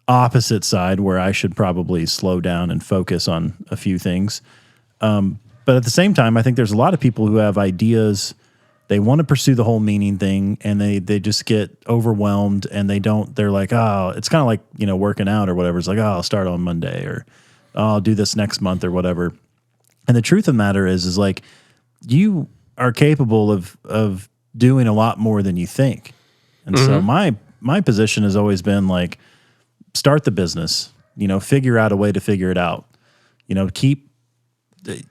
opposite side where I should probably slow down and focus on a few things. But at the same time, I think there's a lot of people who have ideas. They want to pursue the whole meaning thing, and they just get overwhelmed, and they're like, oh, it's kind of like, working out or whatever. It's like, oh, I'll start on Monday, or oh, I'll do this next month or whatever. And the truth of the matter is like, you are capable of doing a lot more than you think. And so my position has always been like, start the business, figure out a way to figure it out,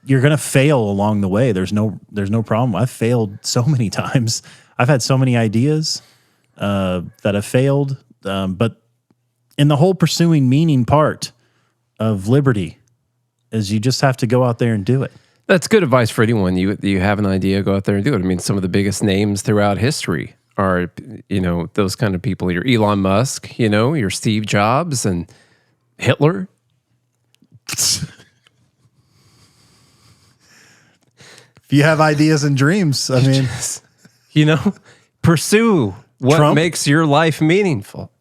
you're going to fail along the way. There's no problem. I've failed so many times. I've had so many ideas that have failed. But in the whole pursuing meaning part of liberty is you just have to go out there and do it. That's good advice for anyone. You have an idea, go out there and do it. I mean, some of the biggest names throughout history are, those kind of people. Your Elon Musk, your Steve Jobs and Hitler. If you have ideas and dreams, I mean, pursue what Trump? Makes your life meaningful.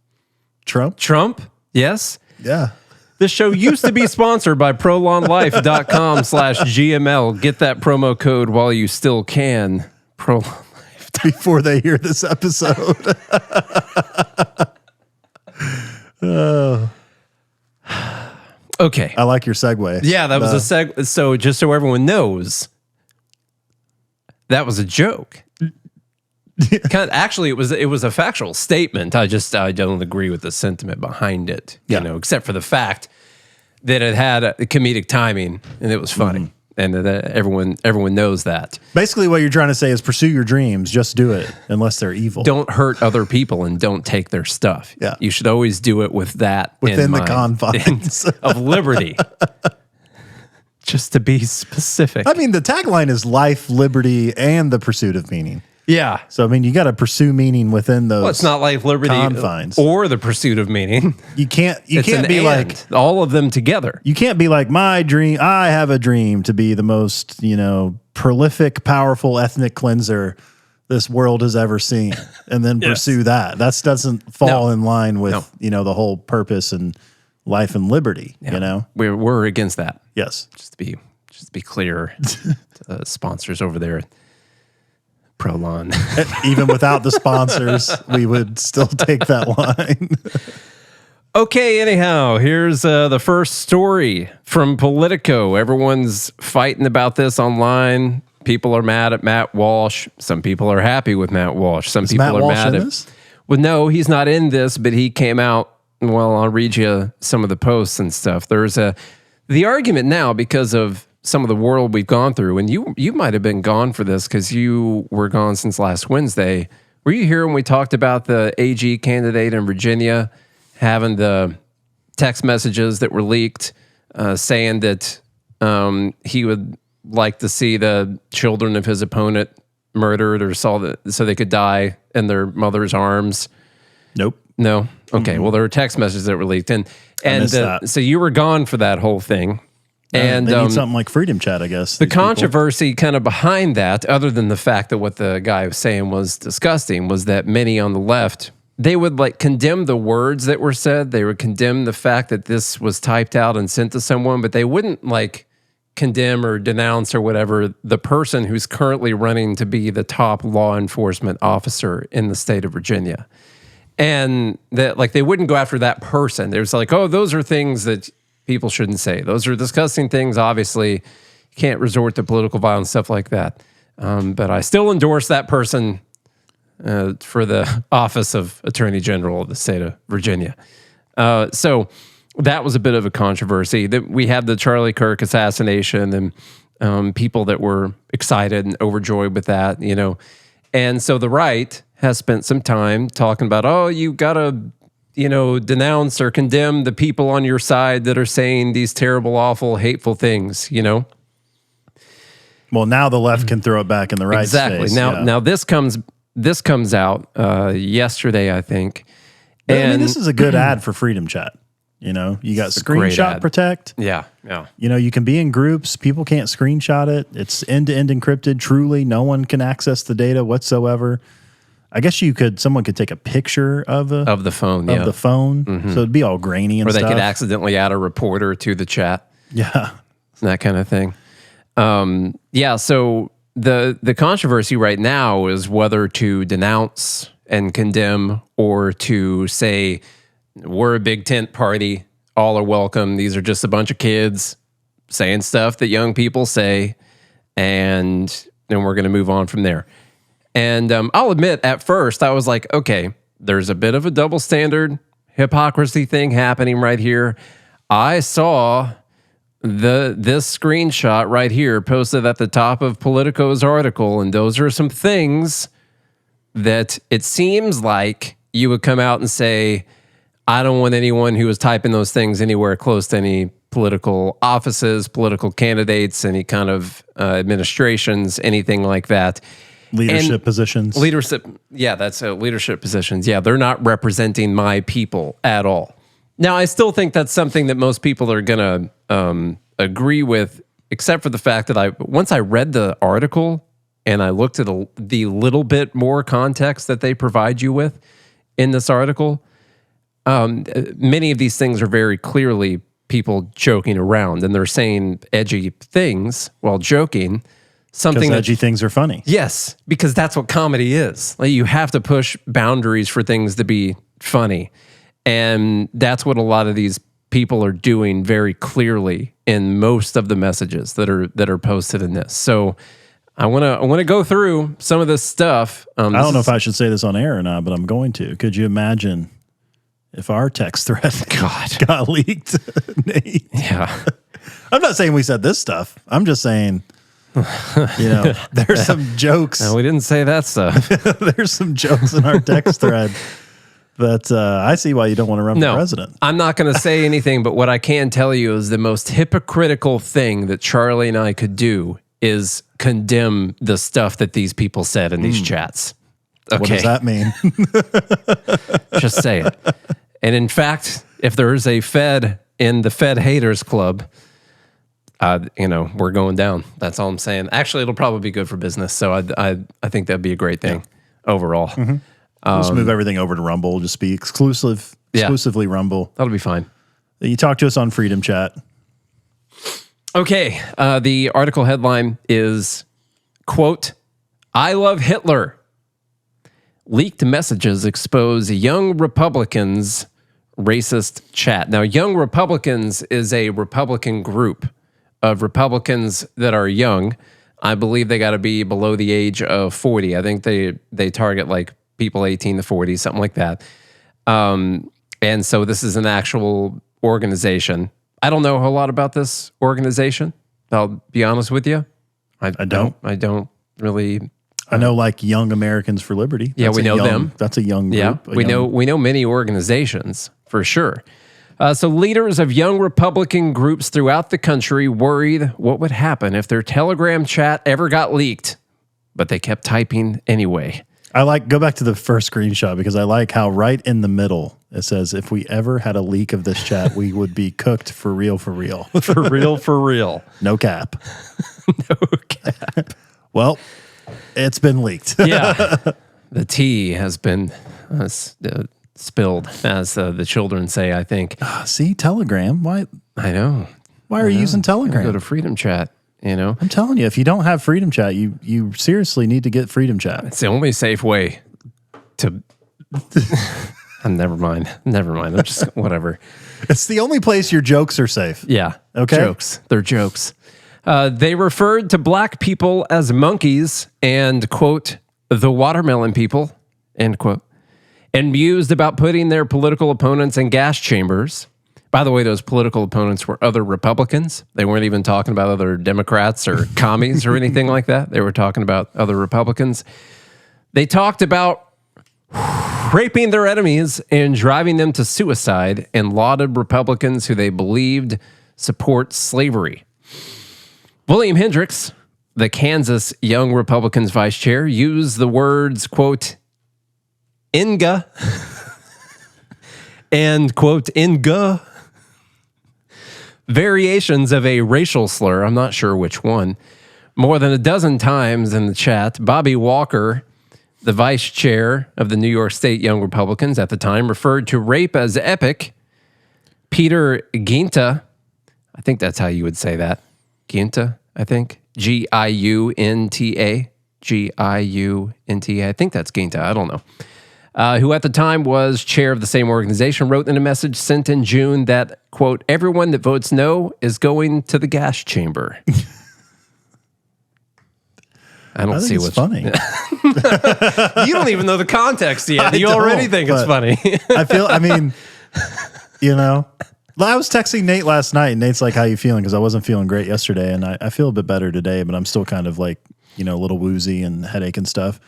Trump? Yes. Yeah. This show used to be sponsored by prolonlife.com/GML. Get that promo code while you still can. Prolonlife. Before they hear this episode. Okay. I like your segue. Yeah, that was a segue. So just so everyone knows, that was a joke. Actually, it was a factual statement. I don't agree with the sentiment behind it. Except for the fact that it had a comedic timing and it was funny, and that everyone knows that. Basically, what you're trying to say is pursue your dreams. Just do it, unless they're evil. Don't hurt other people and don't take their stuff. Yeah, you should always do it with that within the confines of liberty. Just to be specific. I mean, the tagline is life, liberty, and the pursuit of meaning. Yeah. So, I mean, you got to pursue meaning within those it's not life, liberty, confines. Or the pursuit of meaning. You can't be like... all of them together. You can't be like, my dream, I have a dream to be the most, prolific, powerful ethnic cleanser this world has ever seen, and then pursue that. That doesn't fall in line with, the whole purpose and life and liberty, We're against that. Yes. Just to be clear, to sponsors over there at Prolon. Even without the sponsors, we would still take that line. Okay, anyhow, here's the first story from Politico. Everyone's fighting about this online. People are mad at Matt Walsh. Some people are happy with Matt Walsh. Some people Matt are Walsh mad in at this? Well, no, he's not in this, but he came out. Well, I'll read you some of the posts and stuff. There's the argument now because of some of the world we've gone through, and you might have been gone for this because you were gone since last Wednesday. Were you here when we talked about the AG candidate in Virginia having the text messages that were leaked saying that he would like to see the children of his opponent murdered or so they could die in their mother's arms? Nope. No? Okay. Well, there were text messages that were leaked. And so you were gone for that whole thing. And they need something like Freedom Chat, I guess. The controversy kind of behind that, other than the fact that what the guy was saying was disgusting, was that many on the left, they would condemn the words that were said. They would condemn the fact that this was typed out and sent to someone, but they wouldn't condemn or denounce or whatever the person who's currently running to be the top law enforcement officer in the state of Virginia. And that they wouldn't go after that person. It was oh, those are things that people shouldn't say. Those are disgusting things. Obviously, you can't resort to political violence, stuff like that. But I still endorse that person for the office of Attorney General of the state of Virginia. So that was a bit of a controversy. That we had the Charlie Kirk assassination and people that were excited and overjoyed with that, And so the right has spent some time talking about, oh, you got to denounce or condemn the people on your side that are saying these terrible, awful, hateful things, Well, now the left can throw it back in the right space. Now this comes out yesterday, I think. And this is a good ad for Freedom Chat. You got Screenshot Protect. Yeah. You can be in groups. People can't screenshot it. It's end-to-end encrypted. Truly, no one can access the data whatsoever. I guess someone could take a picture of the phone, so it'd be all grainy and stuff. Or they could accidentally add a reporter to the chat. Yeah. That kind of thing. So the controversy right now is whether to denounce and condemn or to say, we're a big tent party, all are welcome. These are just a bunch of kids saying stuff that young people say, and then we're going to move on from there. And I'll admit, at first, I was like, okay, there's a bit of a double standard hypocrisy thing happening right here. I saw this screenshot right here posted at the top of Politico's article, and those are some things that it seems like you would come out and say, I don't want anyone who is typing those things anywhere close to any political offices, political candidates, any kind of administrations, anything like that. Leadership positions. That's leadership positions. Yeah, they're not representing my people at all. Now, I still think that's something that most people are going to agree with, except for the fact that once I read the article and I looked at the little bit more context that they provide you with in this article, many of these things are very clearly people joking around, and they're saying edgy things while joking. Something edgy things are funny. Yes, because that's what comedy is. Like, you have to push boundaries for things to be funny. And that's what a lot of these people are doing very clearly in most of the messages that are posted in this. So I want to go through some of this stuff. I don't know if I should say this on air or not, but I'm going to. Could you imagine if our text thread got leaked? Nate? Yeah. I'm not saying we said this stuff. I'm just saying, there's some jokes. No, we didn't say that stuff. There's some jokes in our text thread that I see why you don't want to run for president. I'm not going to say anything, but what I can tell you is the most hypocritical thing that Charlie and I could do is condemn the stuff that these people said in these chats. Okay. What does that mean? Just say it. And in fact, if there is a Fed in the Fed haters club, we're going down. That's all I'm saying. Actually, it'll probably be good for business. So I think that'd be a great thing overall. Mm-hmm. Just move everything over to Rumble. Just be exclusively Rumble. That'll be fine. You talk to us on Freedom Chat. Okay. The article headline is, quote, I love Hitler. Leaked messages expose young Republicans' racist chat. Now, Young Republicans is a Republican group of Republicans that are young. I believe they got to be below the age of 40. I think they target like people 18 to 40, something like that. And so this is an actual organization. I don't know a whole lot about this organization. I'll be honest with you. I don't really. I know like Young Americans for Liberty. Yeah, we know them. That's a young group. Yeah, we know many organizations for sure. So leaders of young Republican groups throughout the country worried what would happen if their Telegram chat ever got leaked, but they kept typing anyway. Go back to the first screenshot because I like how right in the middle it says, if we ever had a leak of this chat, we would be cooked for real, for real. For real, for real. No cap. No cap. Well, it's been leaked. Yeah. The tea has been spilled, as the children say, I think. See, Telegram. Why? I know. Why are you using Telegram? Go to Freedom Chat, I'm telling you, if you don't have Freedom Chat, you seriously need to get Freedom Chat. It's the only safe way to... Never mind. I'm just... Whatever. It's the only place your jokes are safe. Yeah. Okay? Jokes. They're jokes. They referred to black people as monkeys and, quote, the watermelon people, end quote, and mused about putting their political opponents in gas chambers. By the way, those political opponents were other Republicans. They weren't even talking about other Democrats or commies or anything like that. They were talking about other Republicans. They talked about raping their enemies and driving them to suicide, and lauded Republicans who they believed support slavery. William Hendricks, the Kansas Young Republicans vice chair, used the words, quote, Inga, and, quote, Inga, variations of a racial slur, I'm not sure which one, more than a dozen times in the chat. Bobby Walker The vice chair of the New York State Young Republicans at the time referred to rape as epic. Peter Ginta, I think that's how you would say that. Ginta, I think. Giunta. Giunta. I think that's Ginta. I don't know. Who at the time was chair of the same organization, wrote in a message sent in June that, quote, everyone that votes no is going to the gas chamber. I don't see what's funny. You don't even know the context yet. You already think it's funny. I mean, I was texting Nate last night, and Nate's like, how you feeling? Because I wasn't feeling great yesterday, and I feel a bit better today, but I'm still kind of like, a little woozy and headache and stuff.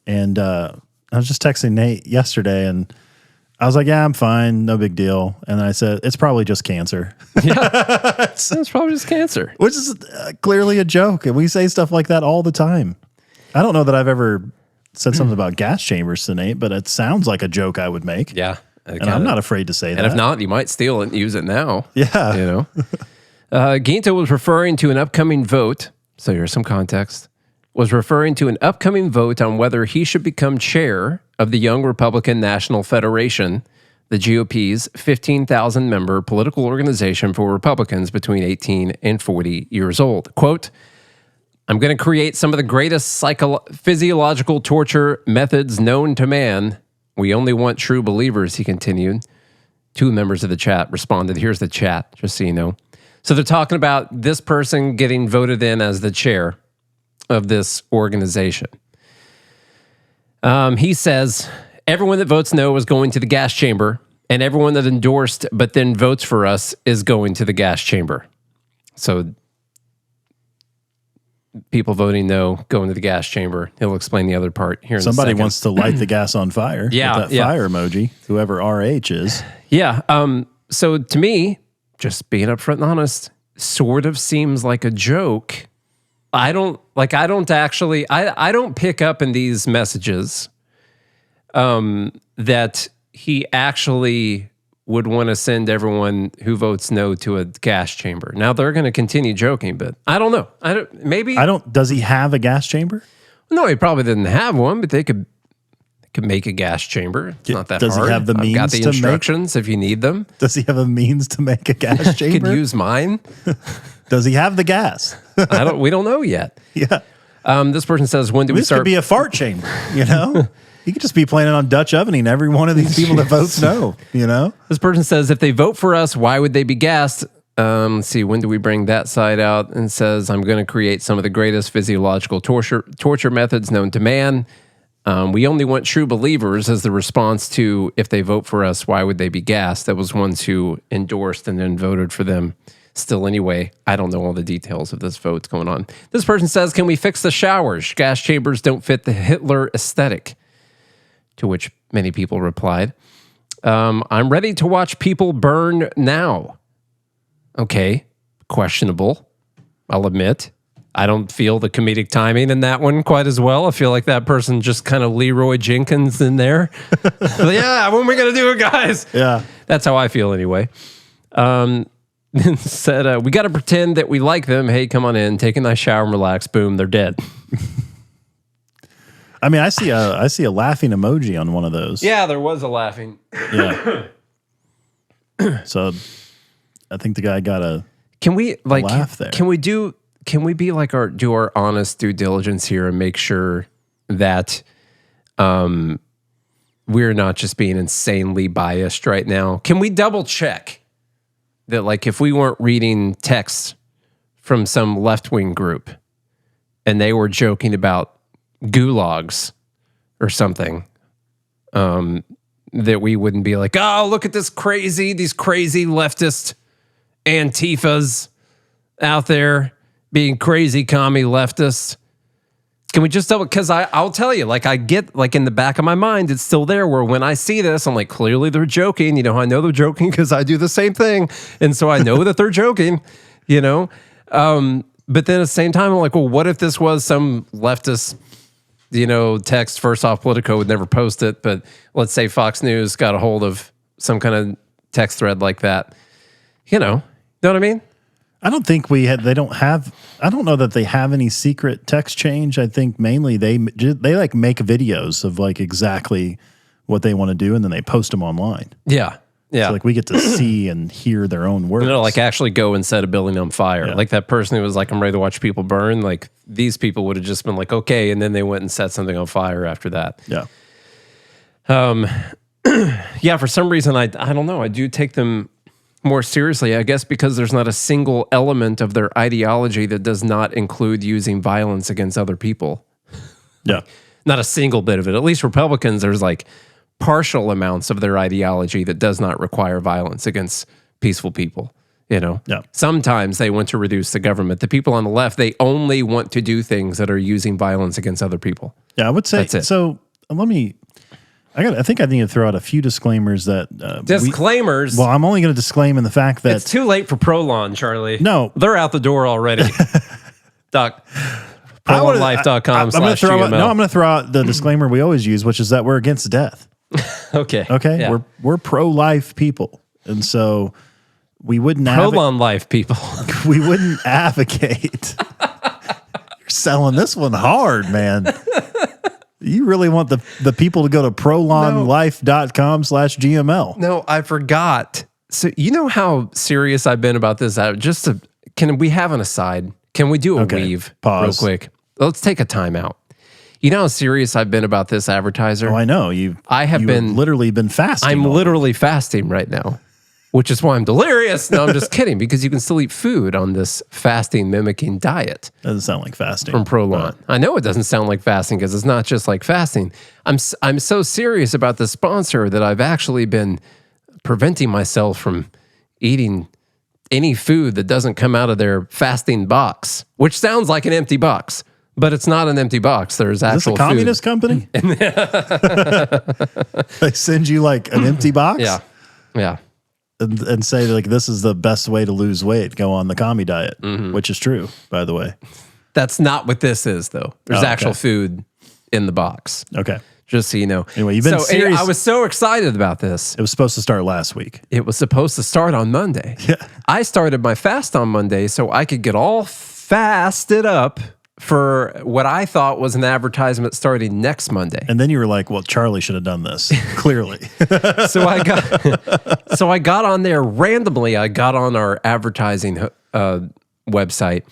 And I was just texting Nate yesterday, and I was like, yeah, I'm fine. No big deal. And I said, it's probably just cancer. Yeah, it's probably just cancer. Which is clearly a joke. And we say stuff like that all the time. I don't know that I've ever said something about gas chambers to Nate, but it sounds like a joke I would make. Yeah. And I'm not afraid to say that. And if not, you might steal it and use it now. Yeah. Ginta was referring to an upcoming vote. So here's some context. Was referring to an upcoming vote on whether he should become chair of the Young Republican National Federation, the GOP's 15,000-member political organization for Republicans between 18 and 40 years old. Quote, I'm going to create some of the greatest physiological torture methods known to man. We only want true believers, he continued. Two members of the chat responded. Here's the chat, just so you know. So they're talking about this person getting voted in as the chair of this organization. He says, everyone that votes no is going to the gas chamber, and everyone that endorsed but then votes for us is going to the gas chamber. So people voting no, going to the gas chamber. He'll explain the other part here in a second. Somebody wants to light the gas on fire. Yeah, with that fire emoji, whoever RH is. Yeah. So to me, just being upfront and honest, sort of seems like a joke. I don't pick up in these messages that he actually would want to send everyone who votes no to a gas chamber. Now they're going to continue joking, but I don't know. Does he have a gas chamber? No, he probably didn't have one, but they could make a gas chamber. It's not that hard. Does he have the means I've got the instructions if you need them. Does he have a means to make a gas chamber? Could use mine. Does he have the gas? We don't know yet. Yeah. This person says, when do we start? This could be a fart chamber, He could just be planning on Dutch ovening every one of these people that votes no, This person says, if they vote for us, why would they be gassed? Let's see, when do we bring that side out? And says, I'm going to create some of the greatest physiological torture methods known to man. We only want true believers as the response to, if they vote for us, why would they be gassed? That was ones who endorsed and then voted for them. Still, anyway, I don't know all the details of this vote going on. This person says, can we fix the showers? Gas chambers don't fit the Hitler aesthetic. To which many people replied, I'm ready to watch people burn now. Okay, questionable, I'll admit. I don't feel the comedic timing in that one quite as well. I feel like that person just kind of Leroy Jenkins in there. Yeah, when are we going to do it, guys? Yeah. That's how I feel anyway. Said, we got to pretend that we like them. Hey, come on in, take a nice shower and relax. Boom, they're dead. I mean, I see a laughing emoji on one of those. Yeah, there was a laughing. Yeah. So I think the guy got a laugh there. Can we be like do our honest due diligence here and make sure that we're not just being insanely biased right now? Can we double check that, like, if we weren't reading texts from some left-wing group and they were joking about gulags or something, that we wouldn't be like, oh, look at these crazy leftist Antifas out there being crazy commie leftists. Can we just double? Because I'll tell you, like, I get, like, in the back of my mind, it's still there where when I see this, I'm like, clearly they're joking. I know they're joking because I do the same thing. And so I know that they're joking, But then at the same time, I'm like, well, what if this was some leftist, text? First off, Politico would never post it, but let's say Fox News got a hold of some kind of text thread like that. You know what I mean? I don't think they don't have, I don't know that they have any secret text change. I think mainly they like make videos of like exactly what they want to do and then they post them online. Yeah. Yeah. So like we get to see and hear their own words. Like actually go and set a building on fire. Yeah. Like that person who was like, I'm ready to watch people burn. Like these people would have just been like, okay. And then they went and set something on fire after that. Yeah. Yeah, for some reason, I don't know. I do take them more seriously, I guess, because there's not a single element of their ideology that does not include using violence against other people. Yeah. Not a single bit of it. At least Republicans, there's like partial amounts of their ideology that does not require violence against peaceful people. You know, yeah. Sometimes they want to reduce the government. The people on the left, they only want to do things that are using violence against other people. Yeah, I would say. That's it. So I think I need to throw out a few disclaimers that disclaimers. Well, I'm only going to disclaim in the fact that it's too late for Prolon, Charlie. No, they're out the door already. ProlonLife.com/GML. No, I'm going to throw out the disclaimer we always use, which is that we're against death. Okay. Yeah. We're pro-life people, and so we wouldn't Prolon life people. We wouldn't advocate. You're selling this one hard, man. You really want the people to go to prolonlife.com/GML. No, I forgot. So you know how serious I've been about this? Can we have an aside? Can we do a weave Pause. real quick? Let's take a timeout. You know how serious I've been about this advertiser? Oh, I know. Have literally been fasting. I'm literally fasting right now, which is why I'm delirious. No, I'm just kidding, because you can still eat food on this fasting mimicking diet. Doesn't sound like fasting. From Prolon. I know it doesn't sound like fasting because it's not just like fasting. I'm so serious about the sponsor that I've actually been preventing myself from eating any food that doesn't come out of their fasting box, which sounds like an empty box. But it's not an empty box. There's actual food. Is this a communist company? They send you like an empty box? Yeah. Yeah. And say like, this is the best way to lose weight. Go on the commie diet, which is true, by the way. That's not what this is, though. There's actual food in the box. Okay. Just so you know. Anyway, you've been serious. I was so excited about this. It was supposed to start last week. It was supposed to start on Monday. Yeah. I started my fast on Monday so I could get all fasted up for what I thought was an advertisement starting next Monday. And then you were like, well, Charlie should have done this, clearly. So I got on there randomly. I got on our advertising website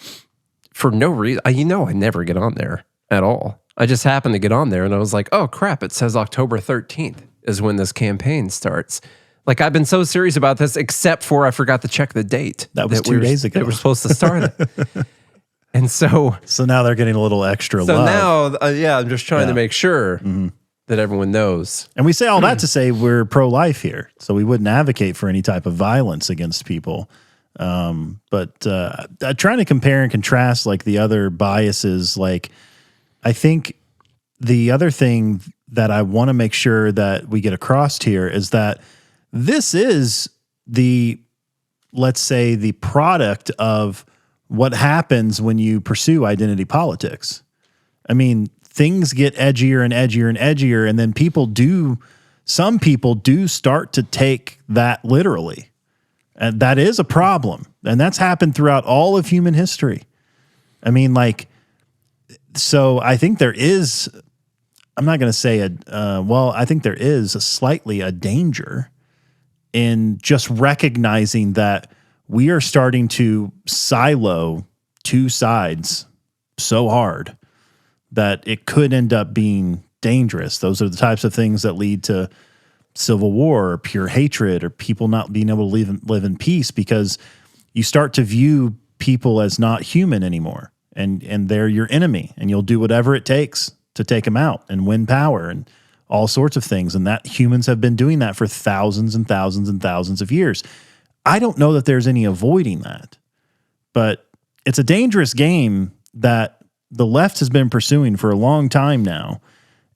for no reason. I never get on there at all. I just happened to get on there and I was like, oh crap, it says October 13th is when this campaign starts. Like, I've been so serious about this, except for I forgot to check the date. That was 2 days ago. They were supposed to start it. And so now they're getting a little extra love. So now, I'm just trying to make sure that everyone knows. And we say all that to say we're pro-life here. So we wouldn't advocate for any type of violence against people. But trying to compare and contrast like the other biases, like I think the other thing that I want to make sure that we get across here is that this is let's say the product of what happens when you pursue identity politics. I mean, things get edgier and edgier and edgier, and then some people do start to take that literally. And that is a problem. And that's happened throughout all of human history. I mean, so I think there is, I'm not going to say I think there is slightly a danger in just recognizing that we are starting to silo two sides so hard that it could end up being dangerous. Those are the types of things that lead to civil war or pure hatred or people not being able to live in peace because you start to view people as not human anymore and they're your enemy and you'll do whatever it takes to take them out and win power and all sorts of things. And that humans have been doing that for thousands and thousands and thousands of years. I don't know that there's any avoiding that, but it's a dangerous game that the left has been pursuing for a long time now.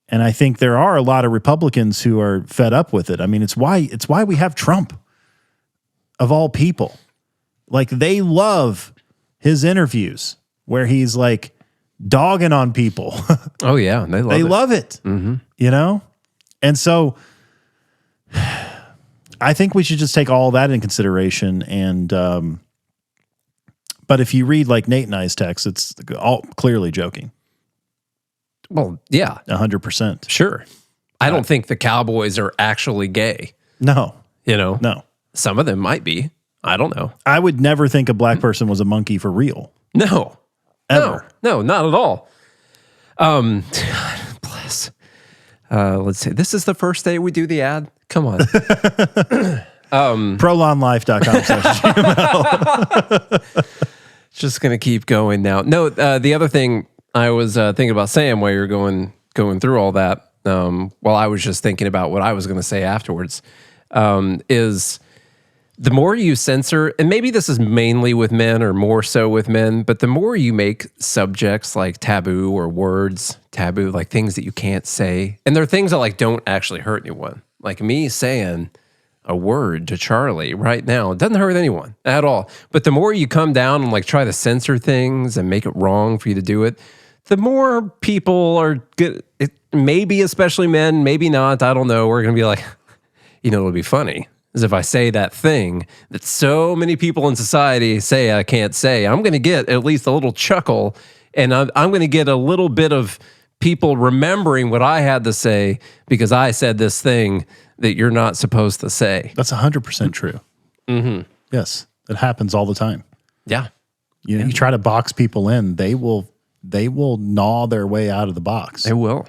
And I think there are a lot of Republicans who are fed up with it. I mean, it's why we have Trump, of all people. Like, they love his interviews where he's like dogging on people. Oh yeah, they love it. You know? And so I think we should just take all that in consideration and But if you read like Nate and I's text, it's all clearly joking. Well, yeah. 100%. Sure. I don't think the Cowboys are actually gay. No. You know? No. Some of them might be. I don't know. I would never think a black person was a monkey for real. No. Ever. No, not at all. Bless. Let's see. This is the first day we do the ad. Come on. Prolonlife.com/gmail. Just going to keep going now. No, the other thing I was thinking about saying while you're going through all that, while I was just thinking about what I was going to say afterwards, is the more you censor, and maybe this is mainly with men or more so with men, but the more you make subjects like taboo or words taboo, like things that you can't say, and they're things that like don't actually hurt anyone. Like me saying a word to Charlie right now, it doesn't hurt anyone at all. But the more you come down and like try to censor things and make it wrong for you to do it, the more people are good. Maybe especially men, maybe not. I don't know. We're going to be like, you know, it'll be funny is if I say that thing that so many people in society say I can't say, I'm going to get at least a little chuckle, and I'm going to get a little bit of people remembering what I had to say because I said this thing that you're not supposed to say. That's 100% true. Mm-hmm. Yes, it happens all the time. Yeah. You try to box people in, they will gnaw their way out of the box. They will.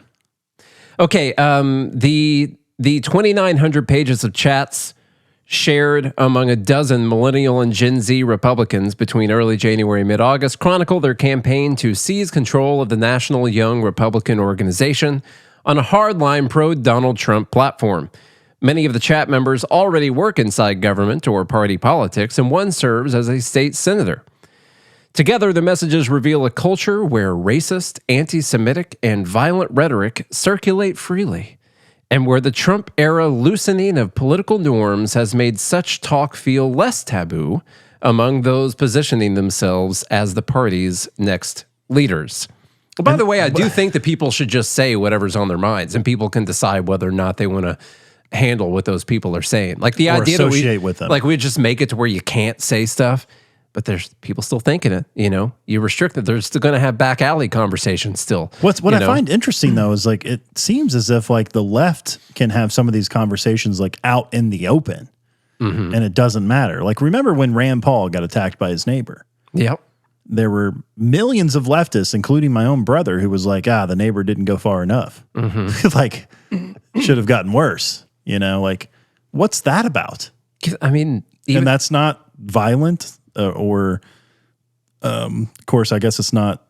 Okay, the 2,900 pages of chats shared among a dozen millennial and Gen Z Republicans between early January and mid-August chronicle their campaign to seize control of the National Young Republican Organization on a hardline pro-Donald Trump platform. Many of the chat members already work inside government or party politics, and one serves as a state senator. Together, the messages reveal a culture where racist, anti-Semitic, and violent rhetoric circulate freely, and where the Trump-era loosening of political norms has made such talk feel less taboo among those positioning themselves as the party's next leaders. By the way, I do think that people should just say whatever's on their minds, and people can decide whether or not they want to handle what those people are saying. Like the idea that we just make it to where you can't say stuff, but there's people still thinking it. You know, you restrict it. They're still going to have back alley conversations still. What I find interesting though is like it seems as if like the left can have some of these conversations like out in the open, and it doesn't matter. Like remember when Rand Paul got attacked by his neighbor? Yep. There were millions of leftists, including my own brother, who was like, the neighbor didn't go far enough. Like, should have gotten worse. You know, like, what's that about? I mean, and that's not violent or, of course, I guess it's not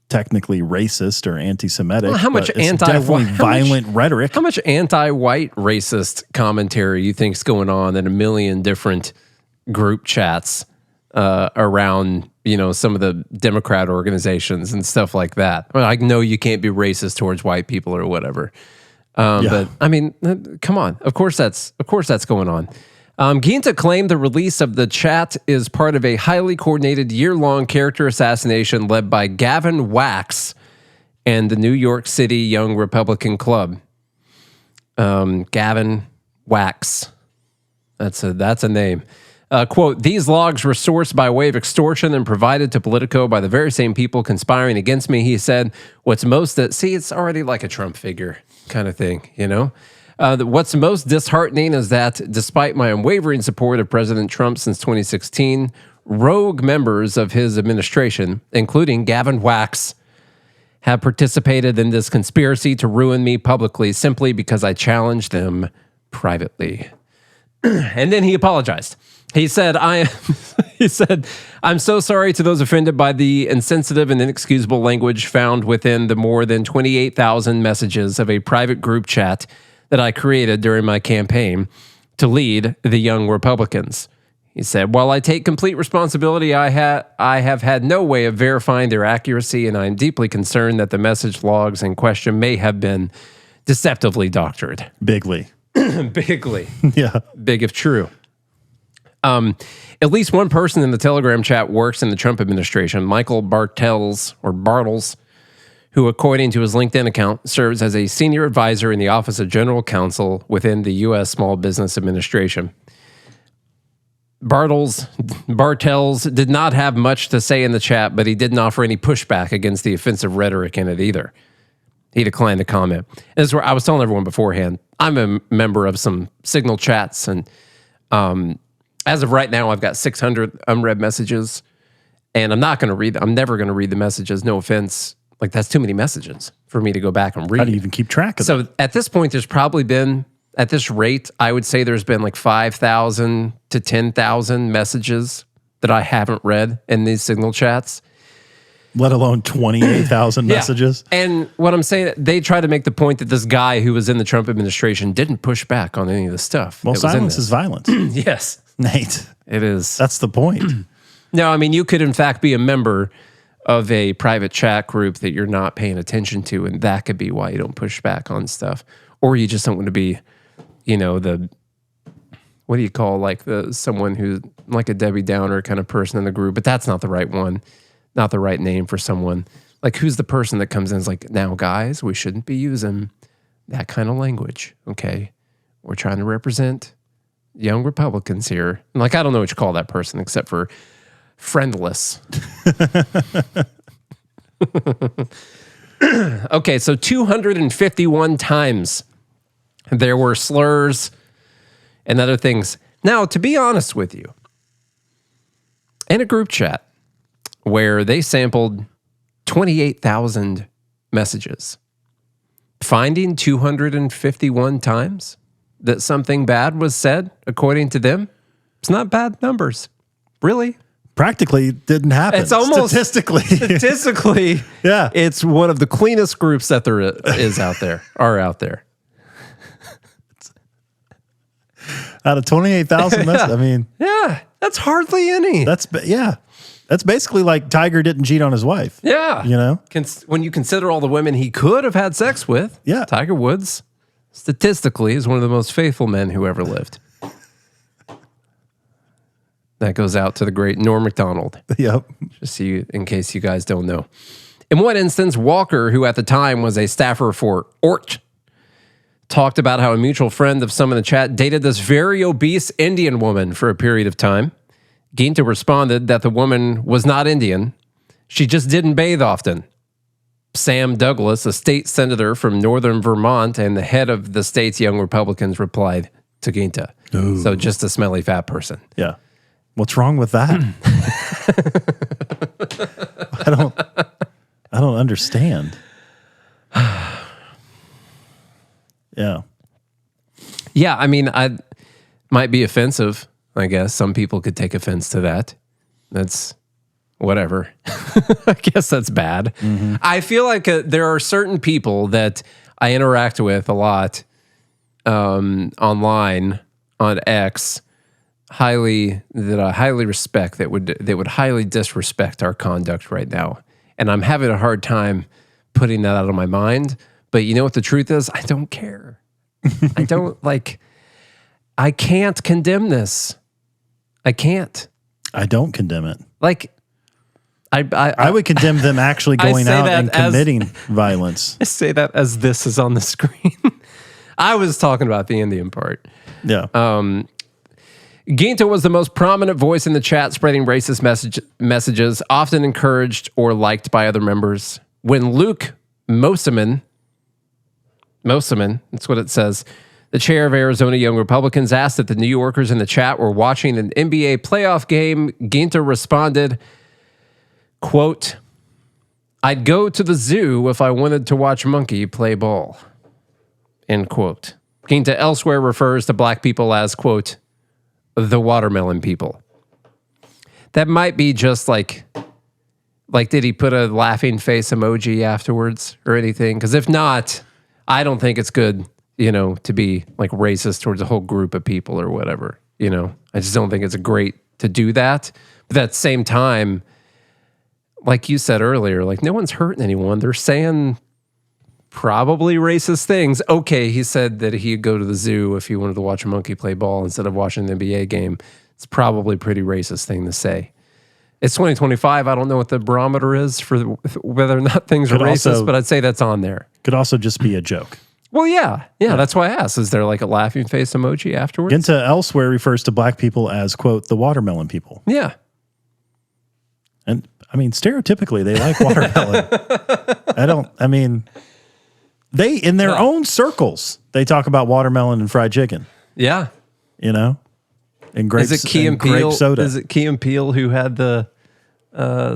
technically racist or anti-Semitic. Well, how much violent rhetoric? How much anti-white racist commentary you think's going on in a million different group chats around, you know, some of the Democrat organizations and stuff like that? Well, I know you can't be racist towards white people or whatever. But I mean, come on. Of course that's going on. Ginta claimed the release of the chat is part of a highly coordinated year-long character assassination led by Gavin Wax and the New York City Young Republican Club. Gavin Wax. That's a name. Quote, these logs were sourced by way of extortion and provided to Politico by the very same people conspiring against me. He said, it's already like a Trump figure kind of thing, you know? What's most disheartening is that despite my unwavering support of President Trump since 2016, rogue members of his administration, including Gavin Wax, have participated in this conspiracy to ruin me publicly simply because I challenged them privately. And then he apologized. He said, I'm so sorry to those offended by the insensitive and inexcusable language found within the more than 28,000 messages of a private group chat that I created during my campaign to lead the Young Republicans. He said, while I take complete responsibility, I have had no way of verifying their accuracy, and I am deeply concerned that the message logs in question may have been deceptively doctored. Bigly. Bigly. Yeah. Big if true. At least one person in the Telegram chat works in the Trump administration, Michael Bartels, who, according to his LinkedIn account, serves as a senior advisor in the Office of General Counsel within the U.S. Small Business Administration. Bartels did not have much to say in the chat, but he didn't offer any pushback against the offensive rhetoric in it either. He declined to comment. And this is where I was telling everyone beforehand, I'm a member of some Signal chats, and as of right now, I've got 600 unread messages, and I'm not going to read them. I'm never going to read the messages. No offense. Like, that's too many messages for me to go back and read. How do you even keep track of them? So at this point, there's probably been, at this rate, I would say there's been like 5,000 to 10,000 messages that I haven't read in these Signal chats. Let alone 28,000 messages. And what I'm saying, they try to make the point that this guy who was in the Trump administration didn't push back on any of the stuff. Well, silence is violence. Yes. Nate. It is. That's the point. No, I mean, you could in fact be a member of a private chat group that you're not paying attention to, and that could be why you don't push back on stuff. Or you just don't want to be, you know, the, what do you call, like someone who's like a Debbie Downer kind of person in the group, but that's not the right one. Not the right name for someone. Like, who's the person that comes in and is like, now, guys, we shouldn't be using that kind of language, okay? We're trying to represent young Republicans here. And like, I don't know what you call that person except for friendless. Okay, so 251 times there were slurs and other things. Now, to be honest with you, in a group chat, where they sampled 28,000 messages, finding 251 times that something bad was said, according to them, it's not bad numbers. Really? Practically didn't happen. It's almost statistically. Yeah. It's one of the cleanest groups that there is out there, out there. Out of 28,000 messages, I mean. Yeah, that's hardly any. That's basically like Tiger didn't cheat on his wife. Yeah. You know? When you consider all the women he could have had sex with, Tiger Woods, statistically, is one of the most faithful men who ever lived. That goes out to the great Norm Macdonald. Yep. Just so you, in case you guys don't know. In one instance, Walker, who at the time was a staffer for Ort, talked about how a mutual friend of some in the chat dated this very obese Indian woman for a period of time. Ginta responded that the woman was not Indian. She just didn't bathe often. Sam Douglas, a state senator from northern Vermont and the head of the state's Young Republicans, replied to Ginta. Ooh. So just a smelly fat person. Yeah. What's wrong with that? I don't understand. Yeah. Yeah, I mean, I might be offensive. I guess some people could take offense to that. That's whatever. I guess that's bad. Mm-hmm. I feel like there are certain people that I interact with a lot online on X, that I highly respect, that would highly disrespect our conduct right now. And I'm having a hard time putting that out of my mind. But you know what the truth is? I don't care. I don't I can't condemn this. I can't. I don't condemn it. Like, I would condemn them actually going out and committing violence. I say that as this is on the screen. I was talking about the Indian part. Yeah. Ginta was the most prominent voice in the chat, spreading racist messages, often encouraged or liked by other members. When Luke Moseman, that's what it says, the chair of Arizona Young Republicans, asked if the New Yorkers in the chat were watching an NBA playoff game, Ginta responded, quote, "I'd go to the zoo if I wanted to watch monkey play ball," end quote. Ginta elsewhere refers to black people as, quote, "the watermelon people." That might be just like did he put a laughing face emoji afterwards or anything? Because if not, I don't think it's good, to be like racist towards a whole group of people or whatever, I just don't think it's great to do that. But at the same time, like you said earlier, like no one's hurting anyone. They're saying probably racist things. Okay, he said that he'd go to the zoo if he wanted to watch a monkey play ball instead of watching an NBA game. It's probably a pretty racist thing to say. It's 2025. I don't know what the barometer is for whether or not things are racist, but I'd say that's on there. Could also just be a joke. Well, yeah. That's why I asked. Is there like a laughing face emoji afterwards? Ginta elsewhere refers to black people as, quote, the watermelon people. Yeah. And I mean, stereotypically, they like watermelon. They, in their own circles, they talk about watermelon and fried chicken. Yeah. You know? And grape, is it Key and Peele? Grape soda. Is it Key and Peele who had the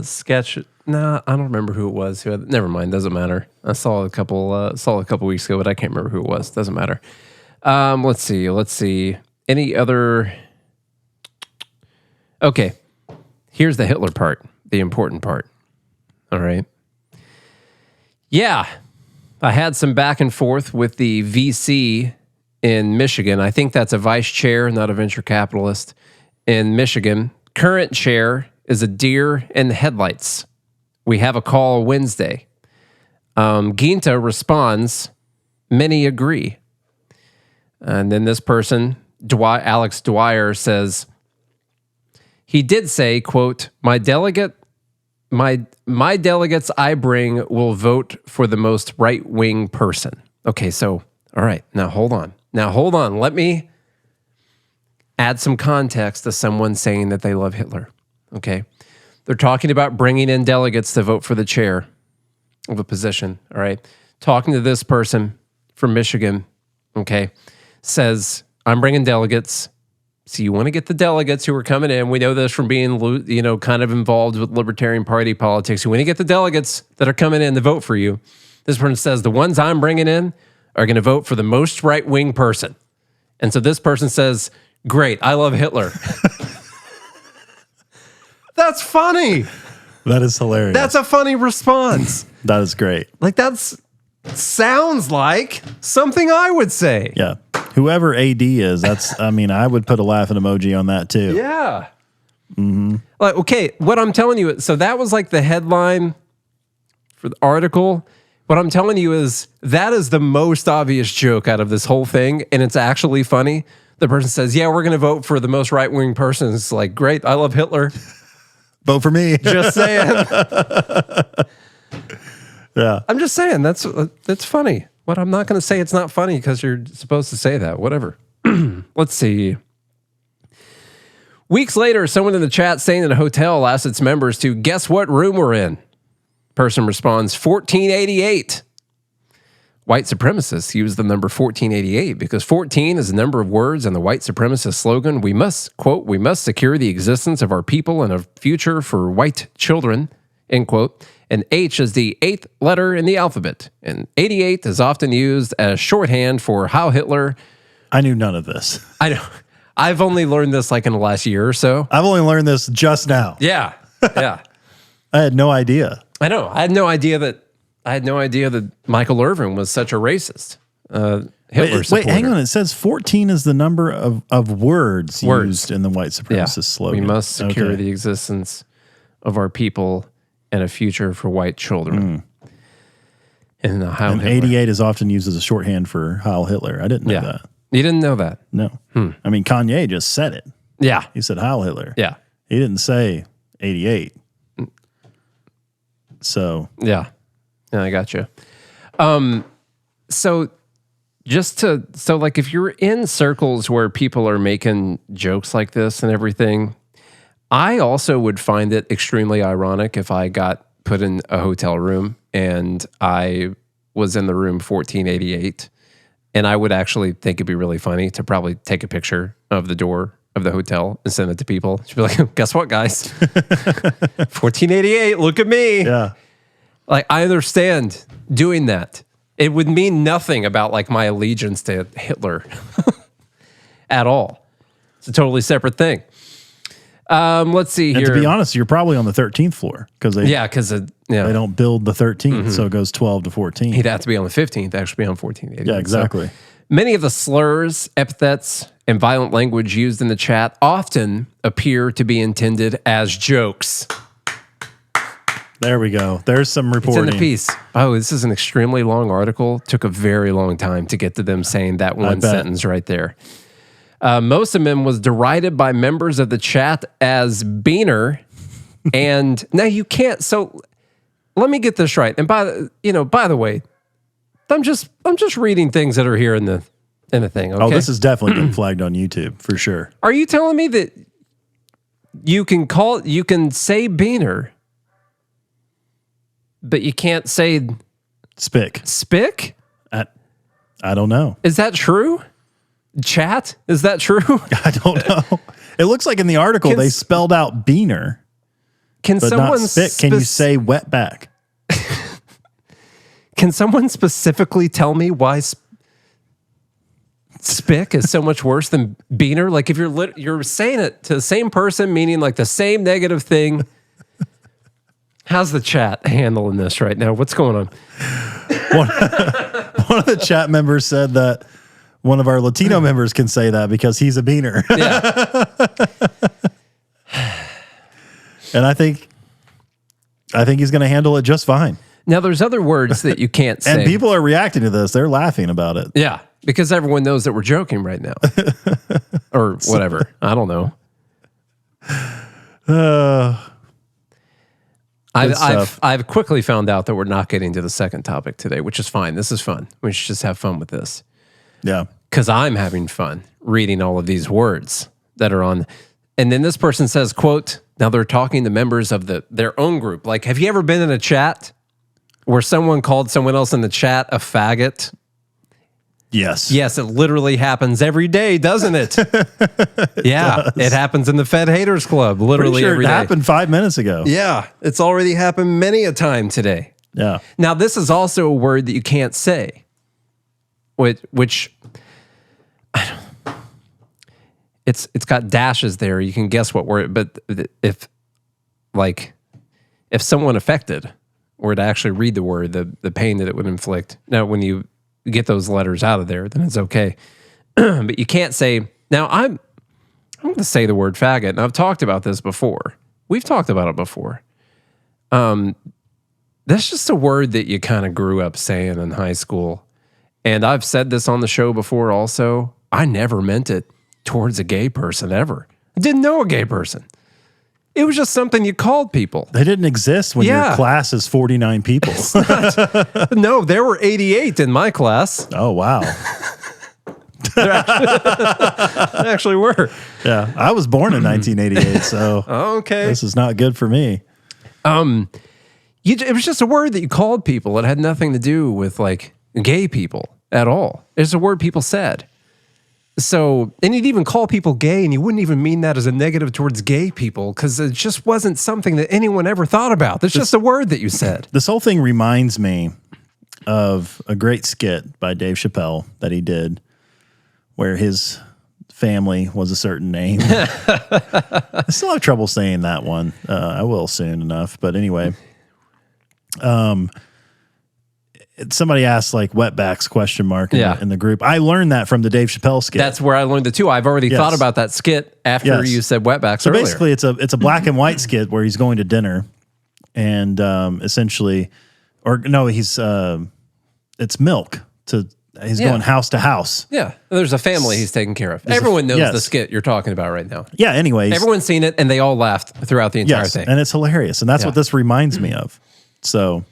sketch? No, I don't remember who it was. Never mind. Doesn't matter. I saw a couple weeks ago, but I can't remember who it was. Doesn't matter. Let's see. Any other? Okay. Here's the Hitler part, the important part. All right. Yeah. I had some back and forth with the VC in Michigan. I think that's a vice chair, not a venture capitalist in Michigan. Current chair is a deer in the headlights. We have a call Wednesday. Ginta responds, many agree. And then this person, Alex Dwyer, says, he did say, quote, my delegates I bring will vote for the most right-wing person. Okay, so, all right, now hold on. Let me add some context to someone saying that they love Hitler. Okay. They're talking about bringing in delegates to vote for the chair of a position. All right. Talking to this person from Michigan. Okay. Says, I'm bringing delegates. So you want to get the delegates who are coming in. We know this from being, kind of involved with Libertarian Party politics. You want to get the delegates that are coming in to vote for you. This person says, the ones I'm bringing in are going to vote for the most right-wing person. And so this person says, great, I love Hitler. That's funny. That is hilarious. That's a funny response. That is great. Like, sounds like something I would say. Yeah. Whoever AD is, I would put a laughing emoji on that too. Yeah. Mm-hmm. Like, okay, what I'm telling you, so that was like the headline for the article. What I'm telling you is that is the most obvious joke out of this whole thing, and it's actually funny. The person says, yeah, we're going to vote for the most right-wing person. It's like, great, I love Hitler. Vote for me. Just saying. Yeah. I'm just saying, that's funny. What I'm not going to say it's not funny because you're supposed to say that. Whatever. Let's see. Weeks later, someone in the chat staying in a hotel asked its members to guess what room we're in. Person responds, 1488. White supremacists use the number 1488 because 14 is the number of words in the white supremacist slogan, we must, quote, we must secure the existence of our people and a future for white children, end quote. And H is the 8th letter in the alphabet. And 88 is often used as shorthand for Heil Hitler. I knew none of this. I know. I've only learned this like in the last year or so. I've only learned this just now. Yeah. Yeah. I had no idea. I know. I had no idea that Michael Irvin was such a racist. Hitler supporter. Wait, hang on. It says 14 is the number of words used in the white supremacist slogan. We must secure the existence of our people and a future for white children. And Heil Hitler. 88 is often used as a shorthand for Heil Hitler. I didn't know that. You didn't know that? No. I mean, Kanye just said it. Yeah. He said Heil Hitler. Yeah. He didn't say 88. So. Yeah, I got you. So if you're in circles where people are making jokes like this and everything, I also would find it extremely ironic if I got put in a hotel room and I was in the room 1488, and I would actually think it'd be really funny to probably take a picture of the door of the hotel and send it to people. She'd be like, guess what, guys? 1488, look at me. Yeah. Like, I understand doing that. It would mean nothing about like my allegiance to Hitler at all. It's a totally separate thing. Let's see here. And to be honest, you're probably on the 13th floor because they don't build the 13th, so it goes 12 to 14. He'd have to be on the 15th, actually be on 14. Yeah, exactly. So, many of the slurs, epithets, and violent language used in the chat often appear to be intended as jokes. There we go. There's some reporting. It's in the piece. Oh, this is an extremely long article. Took a very long time to get to them saying that one sentence right there. Most of them was derided by members of the chat as Beaner. And now you can't. So let me get this right. And by the way, I'm just reading things that are here in the thing. Okay? Oh, this has definitely been flagged on YouTube for sure. Are you telling me that you can say beaner, but you can't say Spick? spick? I don't know. Is that true? Chat? Is that true? I don't know. It looks like in the article they spelled out beaner, Can but someone not spick. Can you say wetback? Can someone specifically tell me why spick is so much worse than beaner? Like if you're saying it to the same person, meaning like the same negative thing. How's the chat handling this right now? What's going on? One of the chat members said that one of our Latino members can say that because he's a beaner. Yeah. And I think he's going to handle it just fine. Now, there's other words that you can't say. And people are reacting to this. They're laughing about it. Yeah, because everyone knows that we're joking right now. Or whatever. I don't know. I've quickly found out that we're not getting to the second topic today, which is fine. This is fun. We should just have fun with this. Yeah. Because I'm having fun reading all of these words that are on. And then this person says, quote, now they're talking to members of their own group. Like, have you ever been in a chat where someone called someone else in the chat a faggot? Yes. Yes, it literally happens every day, doesn't it? Yeah, it happens in the Fed Haters Club, literally Pretty sure every it day. happened 5 minutes ago. Yeah, it's already happened many a time today. Yeah. Now, this is also a word that you can't say, which I don't, it's got dashes there. You can guess what word, but if someone affected were to actually read the word, the pain that it would inflict. Now, when you get those letters out of there, then it's okay. But you can't say, now I'm going to say the word faggot, and I've talked about this before. We've talked about it before. That's just a word that you kind of grew up saying in high school. And I've said this on the show before also. I never meant it towards a gay person ever. I didn't know a gay person. It was just something you called people. They didn't exist when your class is 49 people. No, there were 88 in my class. Oh, wow. They actually were. Yeah. I was born in 1988, so okay. This is not good for me. It was just a word that you called people. It had nothing to do with like gay people at all. It's a word people said. So, and you'd even call people gay, and you wouldn't even mean that as a negative towards gay people because it just wasn't something that anyone ever thought about. It's just a word that you said. This whole thing reminds me of a great skit by Dave Chappelle that he did where his family was a certain name. I still have trouble saying that one. I will soon enough. But anyway, somebody asked like wetbacks ? In the group. I learned that from the Dave Chappelle skit. That's where I learned it too. I've already thought about that skit after you said wetbacks so earlier. Basically, it's a black and white skit where he's going to dinner, and essentially, or no, it's milk. He's going house to house. Yeah, there's a family he's taking care of. Everyone knows the skit you're talking about right now. Yeah. Anyways, everyone's seen it, and they all laughed throughout the entire thing, and it's hilarious. And that's what this reminds me of. So.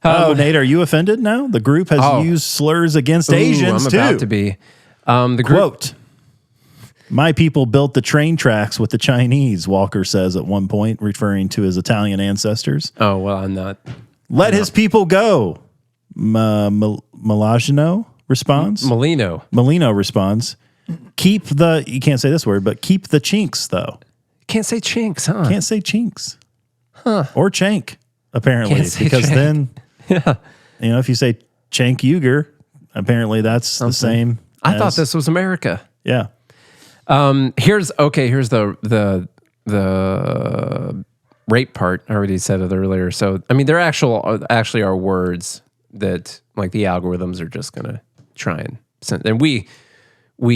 Nate, are you offended now? The group has used slurs against Asians, too. I'm about to be. The group, quote, my people built the train tracks with the Chinese, Walker says at one point, referring to his Italian ancestors. Oh, well, I'm not. Let his people go. Melagino responds. Molino responds. Keep the, you can't say this word, but keep the chinks, though. Can't say chinks, huh? Can't say chinks. Huh. Or chank, apparently. Because chank. then... Yeah, if you say Cenk Uyghur, apparently that's the same. I thought this was America. Yeah. Here's the rape part. I already said it earlier. So I mean, there actually are words that like the algorithms are just gonna try and send, and we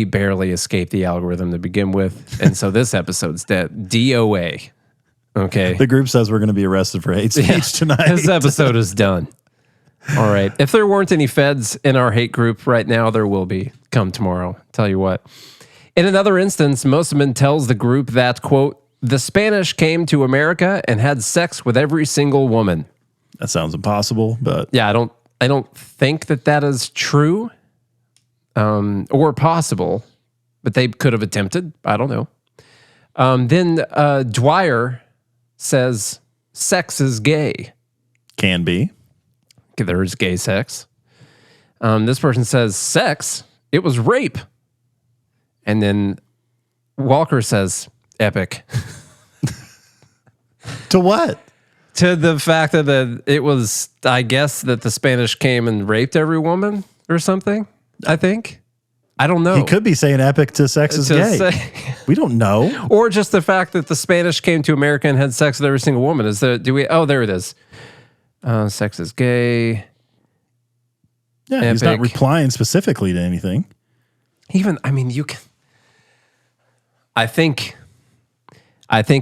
barely escaped the algorithm to begin with, and so this episode's dead. DOA. Okay. The group says we're going to be arrested for hate speech tonight. This episode is done. All right. If there weren't any feds in our hate group right now, there will be come tomorrow. Tell you what. In another instance, Mosman tells the group that, quote, the Spanish came to America and had sex with every single woman. That sounds impossible, but... Yeah, I don't think that is true or possible, but they could have attempted. I don't know. Then Dwyer says sex is gay. Can be. Okay, there's gay sex. This person says sex, it was rape. And then Walker says epic. To what? To the fact that it was, I guess, that the Spanish came and raped every woman or something, I think. I don't know. He could be saying epic to sex is gay. We don't know. Or just the fact that the Spanish came to America and had sex with every single woman. Oh, there it is. Sex is gay. Yeah, epic. He's not replying specifically to anything. Even, I mean, you can... I think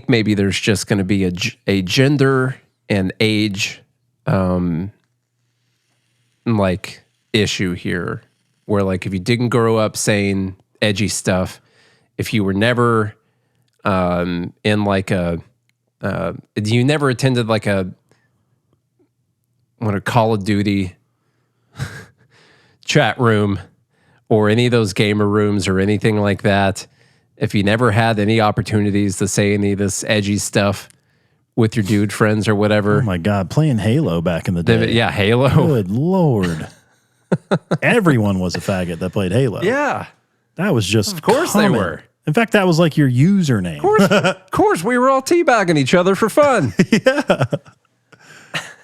maybe there's just going to be a gender and age like issue here, where like if you didn't grow up saying edgy stuff, if you were never in like you never attended like a Call of Duty chat room or any of those gamer rooms or anything like that, if you never had any opportunities to say any of this edgy stuff with your dude friends or whatever. Oh my God, playing Halo back in the day. Yeah, Halo. Good Lord. Everyone was a faggot that played Halo. Yeah. That was just Of course common. they were. In fact, that was like your username. Of course, we were all teabagging each other for fun. Yeah.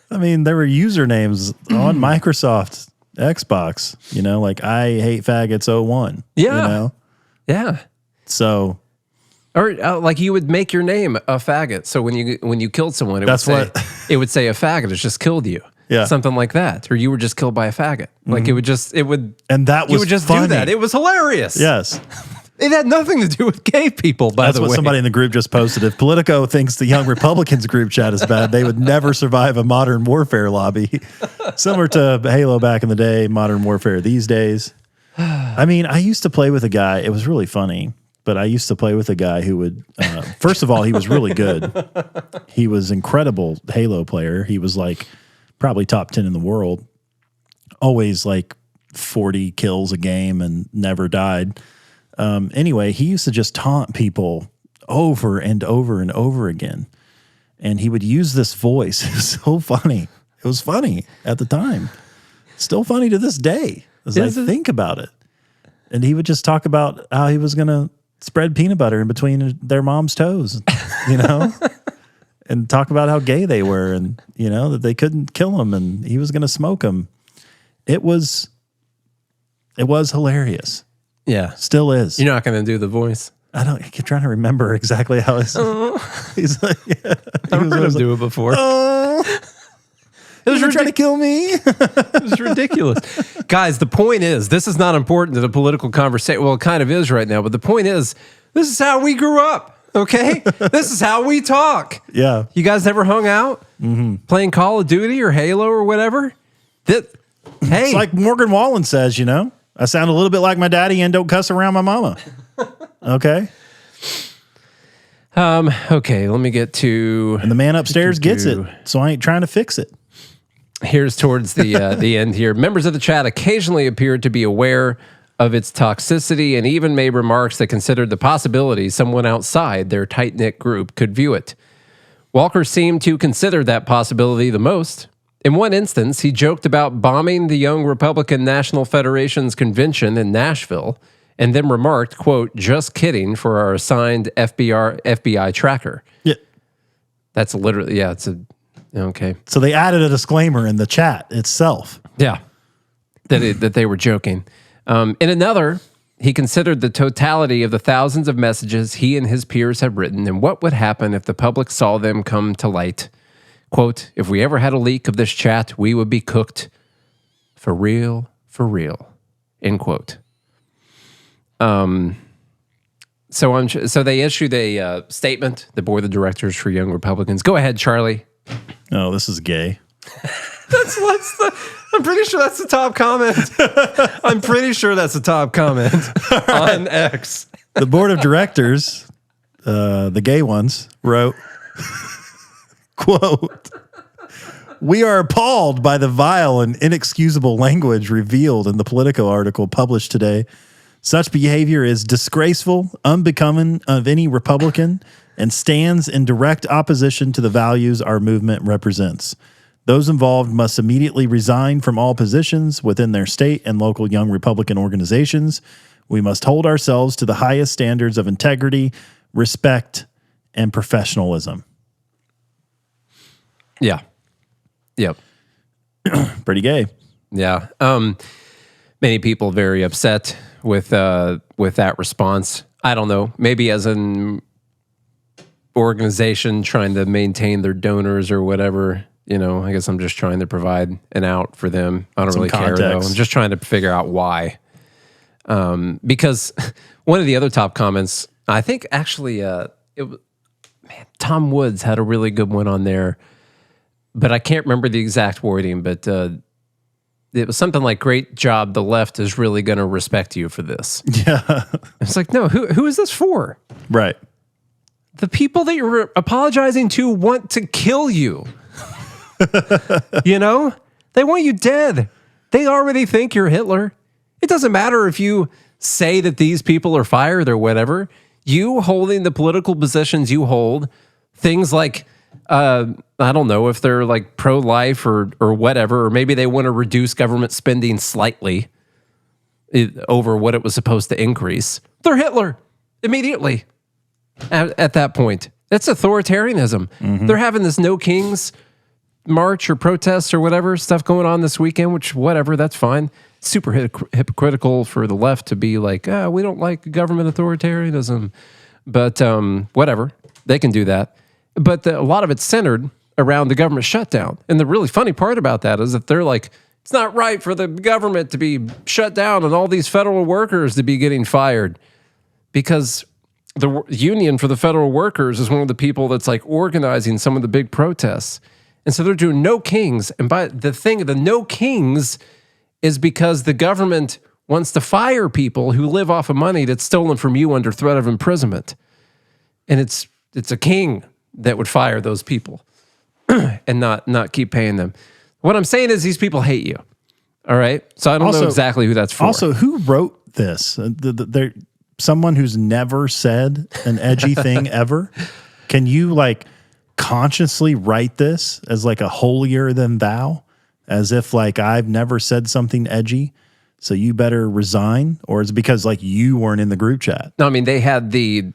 I mean, there were usernames on Microsoft Xbox, you know, like I hate faggots 01. Yeah. You know? Yeah. So, or like you would make your name a faggot. So when you killed someone, it would say a faggot has just killed you. Yeah. Something like that. Or you were just killed by a faggot. Like and that was you would just funny. do that. It was hilarious. Yes. It had nothing to do with gay people, by That's the way. what somebody in the group just posted. If Politico thinks the Young Republicans group chat is bad, they would never survive a modern warfare lobby. Similar to Halo back in the day, modern warfare these days. I mean, I used to play with a guy. It was really funny, but I used to play with a guy who would, first of all, he was really good. He was incredible Halo player. He was like probably top 10 in the world. Always like 40 kills a game and never died. Anyway, he used to just taunt people over and over and over again. And he would use this voice. It was so funny. It was funny at the time. Still funny to this day as I think about it. And he would just talk about how he was going to spread peanut butter in between their mom's toes, you know, and talk about how gay they were and, you know, that they couldn't kill him and he was going to smoke them. It was hilarious. Yeah. Still is. You're not going to do the voice. I keep trying to remember exactly how he's like, yeah. I've heard him do it before. It was trying to kill me. It was ridiculous. Guys, the point is, this is not important to the political conversation. Well, it kind of is right now, but the point is, this is how we grew up, okay? This is how we talk. Yeah. You guys ever hung out playing Call of Duty or Halo or whatever? Hey. It's like Morgan Wallen says, you know, I sound a little bit like my daddy and don't cuss around my mama. Okay. Okay, let me get to... And the man upstairs gets it, so I ain't trying to fix it. Here's towards the end here. Members of the chat occasionally appeared to be aware of its toxicity and even made remarks that considered the possibility someone outside their tight-knit group could view it. Walker seemed to consider that possibility the most. In one instance, he joked about bombing the Young Republican National Federation's convention in Nashville and then remarked, quote, "Just kidding," for our assigned FBI tracker. Yeah. That's literally, yeah, it's a... Okay. So they added a disclaimer in the chat itself. Yeah. That they were joking. In another, he considered the totality of the thousands of messages he and his peers had written and what would happen if the public saw them come to light. Quote, "If we ever had a leak of this chat, we would be cooked. For real, for real." End quote. So they issued a statement, the board of directors for Young Republicans. Go ahead, Charlie. Oh, this is gay. I'm pretty sure that's the top comment. I'm pretty sure that's the top comment on X. The board of directors, the gay ones, wrote, quote, We are appalled by the vile and inexcusable language revealed in the Politico article published today. Such behavior is disgraceful, unbecoming of any Republican, and stands in direct opposition to the values our movement represents. Those involved must immediately resign from all positions within their state and local young Republican organizations. We must hold ourselves to the highest standards of integrity, respect, and professionalism. Yeah. Yep. Pretty gay. Yeah. Many people very upset with that response. I don't know. Maybe as an organization trying to maintain their donors or whatever, I guess I'm just trying to provide an out for them. I don't really care though. I'm just trying to figure out why. Because one of the other top comments, I think actually, Tom Woods had a really good one on there, but I can't remember the exact wording, but it was something like, great job, the left is really going to respect you for this. Yeah. It's like, no, who is this for? Right. The people that you're apologizing to want to kill you. They want you dead. They already think you're Hitler. It doesn't matter if you say that these people are fired or whatever. You holding the political positions you hold, things like, I don't know if they're like pro-life or whatever, or maybe they want to reduce government spending slightly over what it was supposed to increase. They're Hitler immediately at that point. That's authoritarianism. Mm-hmm. They're having this No Kings march or protest or whatever stuff going on this weekend, which whatever, that's fine. Super hypocritical for the left to be like, we don't like government authoritarianism, but whatever, they can do that. But a lot of it's centered around the government shutdown. And the really funny part about that is that they're like, it's not right for the government to be shut down and all these federal workers to be getting fired, because the union for the federal workers is one of the people that's like organizing some of the big protests. And so they're doing No Kings. And by the No Kings is because the government wants to fire people who live off of money that's stolen from you under threat of imprisonment. And it's a king that would fire those people and not keep paying them. What I'm saying is these people hate you. All right? So I don't know exactly who that's for. Also, who wrote this? Someone who's never said an edgy thing ever? Can you consciously write this as a holier than thou? As if I've never said something edgy, so you better resign? Or is it because you weren't in the group chat? No, I mean, they had I'm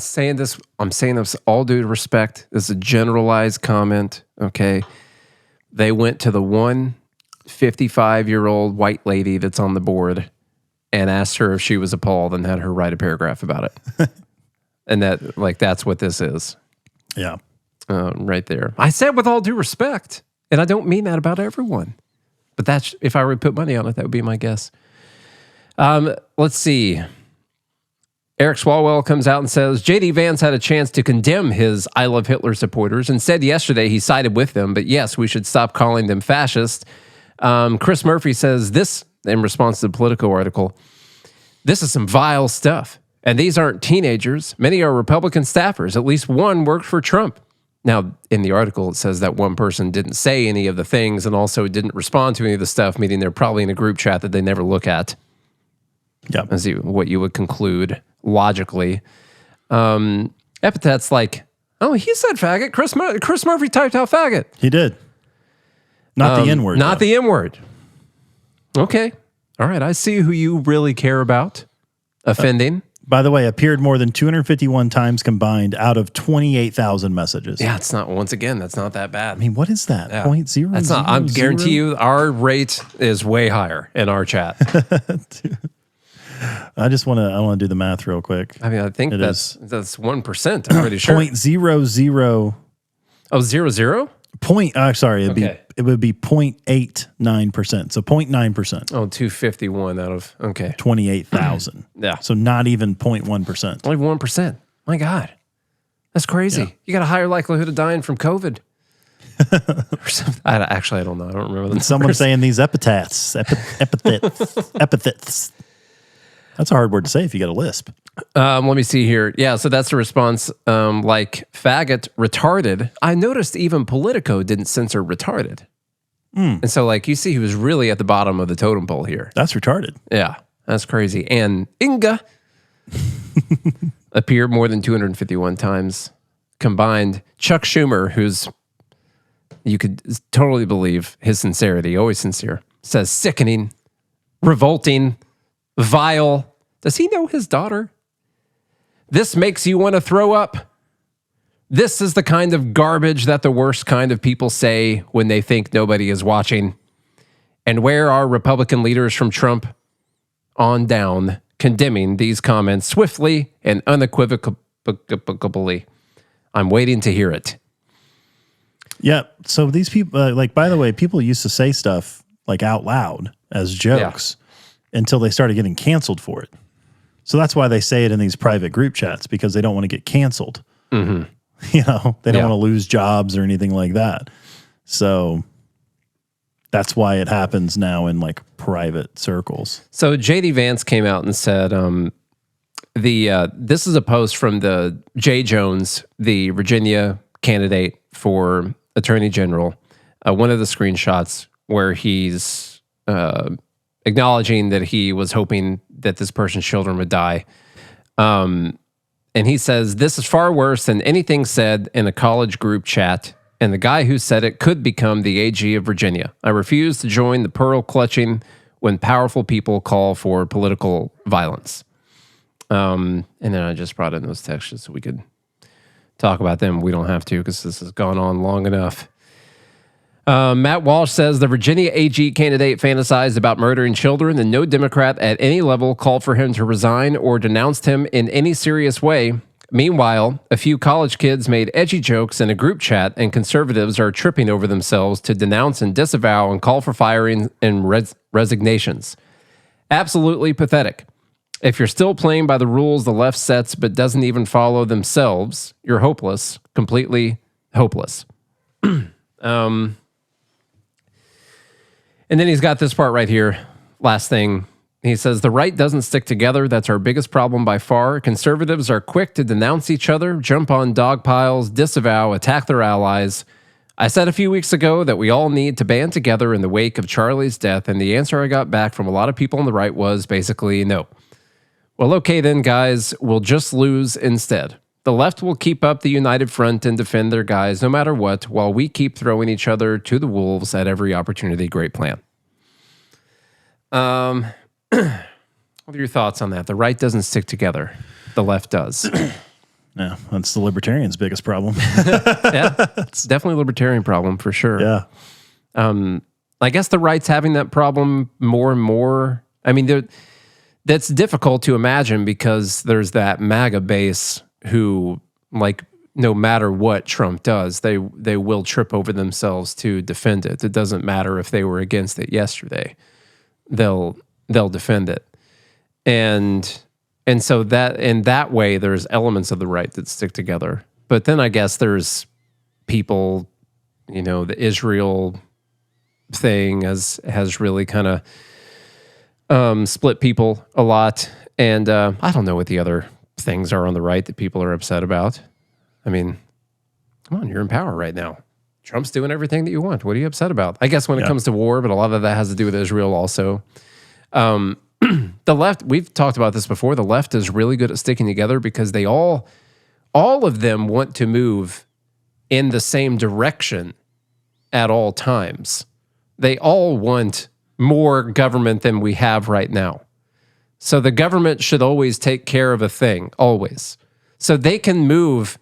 saying this all due respect. This is a generalized comment, okay? They went to the one 55-year-old white lady that's on the board and asked her if she was appalled and had her write a paragraph about it. And that's what this is. Yeah. Right there. I said with all due respect, and I don't mean that about everyone. But that's, if I were to put money on it, that would be my guess. Let's see. Eric Swalwell comes out and says, J.D. Vance had a chance to condemn his I Love Hitler supporters and said yesterday he sided with them, but yes, we should stop calling them fascist. Chris Murphy says this, in response to the Politico article, this is some vile stuff. And these aren't teenagers. Many are Republican staffers. At least one worked for Trump. Now, in the article, it says that one person didn't say any of the things and also didn't respond to any of the stuff, meaning they're probably in a group chat that they never look at. Yeah. As what you would conclude logically. Epithets like, oh, he said faggot. Chris Murphy typed out faggot. He did. Not the N-word. Not the N-word. Okay. All right. I see who you really care about offending. By the way, appeared more than 251 times combined out of 28,000 messages. Yeah, it's not, once again, that's not that bad. I mean, what is that? Yeah. 0.0? That's not, I guarantee you our rate is way higher in our chat. I want to do the math real quick. I mean, I think that's 1%, I'm pretty sure. 0.00. Oh, 0.00? It would be 0.89%. So 0.9%. Oh, 251 out of, okay. 28,000. Yeah. So not even 0.1%. Only 1%. My God. That's crazy. Yeah. You got a higher likelihood of dying from COVID. Or something. I don't know. I don't remember the Someone saying these epithets. That's a hard word to say if you got a lisp. Let me see here. Yeah, so that's the response. Like faggot, retarded. I noticed even Politico didn't censor retarded. And so, like, you see, he was really at the bottom of the totem pole here. That's retarded. Yeah, that's crazy. And Inga appeared more than 251 times combined. Chuck Schumer, who's, you could totally believe his sincerity, always sincere, says sickening, revolting, vile. Does he know his daughter? This makes you want to throw up. This is the kind of garbage that the worst kind of people say when they think nobody is watching. And where are Republican leaders from Trump on down condemning these comments swiftly and unequivocally? I'm waiting to hear it. Yeah. So these people, like, by the way, people used to say stuff like out loud as jokes until they started getting canceled for it. So that's why they say it in these private group chats, because they don't want to get canceled. Mm-hmm. You know, they don't want to lose jobs or anything like that. So that's why it happens now in like private circles. So JD Vance came out and said, this is a post from the Jay Jones, the Virginia candidate for Attorney General. One of the screenshots where he's acknowledging that he was hoping that this person's children would die. And he says, this is far worse than anything said in a college group chat. And the guy who said it could become the AG of Virginia. I refuse to join the pearl clutching when powerful people call for political violence. And then I just brought in those texts so we could talk about them. We don't have to because this has gone on long enough. Matt Walsh says the Virginia AG candidate fantasized about murdering children, and no Democrat at any level called for him to resign or denounced him in any serious way. Meanwhile, a few college kids made edgy jokes in a group chat, and conservatives are tripping over themselves to denounce and disavow and call for firing and resignations. Absolutely pathetic. If you're still playing by the rules the left sets but doesn't even follow themselves, you're hopeless, completely hopeless. And then he's got this part right here. Last thing. He says, the right doesn't stick together. That's our biggest problem by far. Conservatives are quick to denounce each other, jump on dog piles, disavow, attack their allies. I said a few weeks ago that we all need to band together in the wake of Charlie's death, and the answer I got back from a lot of people on the right was basically no. Well, okay then, guys, we'll just lose instead. The left will keep up the united front and defend their guys no matter what, while we keep throwing each other to the wolves at every opportunity. Great plan. What are your thoughts on that? The right doesn't stick together. The left does. Yeah, that's the libertarians' biggest problem. Yeah, it's definitely a libertarian problem for sure. Yeah. I guess the right's having that problem more and more. I mean, that's difficult to imagine because there's that MAGA base who, like, no matter what Trump does, they will trip over themselves to defend it. It doesn't matter if they were against it yesterday. They'll defend it. And so that in that way, there's elements of the right that stick together. But then I guess there's people, you know, the Israel thing has really kind of split people a lot. And I don't know what the other things are on the right that people are upset about. I mean, come on, you're in power right now. Trump's doing everything that you want. What are you upset about? I guess when it comes to war, but a lot of that has to do with Israel also. The left, we've talked about this before, the left is really good at sticking together because they all of them want to move in the same direction at all times. They all want more government than we have right now. So the government should always take care of a thing, always. So they can move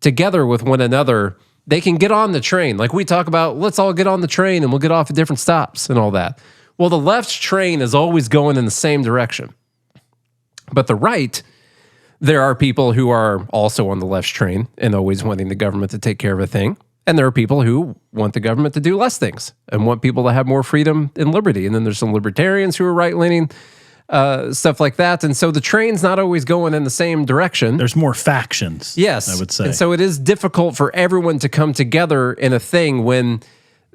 together with one another. They can get on the train. Like we talk about, let's all get on the train and we'll get off at different stops and all that. Well, the left's train is always going in the same direction. But the right, there are people who are also on the left's train and always wanting the government to take care of a thing. And there are people who want the government to do less things and want people to have more freedom and liberty. And then there's some libertarians who are right-leaning, stuff like that. And so the train's not always going in the same direction. There's more factions, yes, I would say. And so it is difficult for everyone to come together in a thing when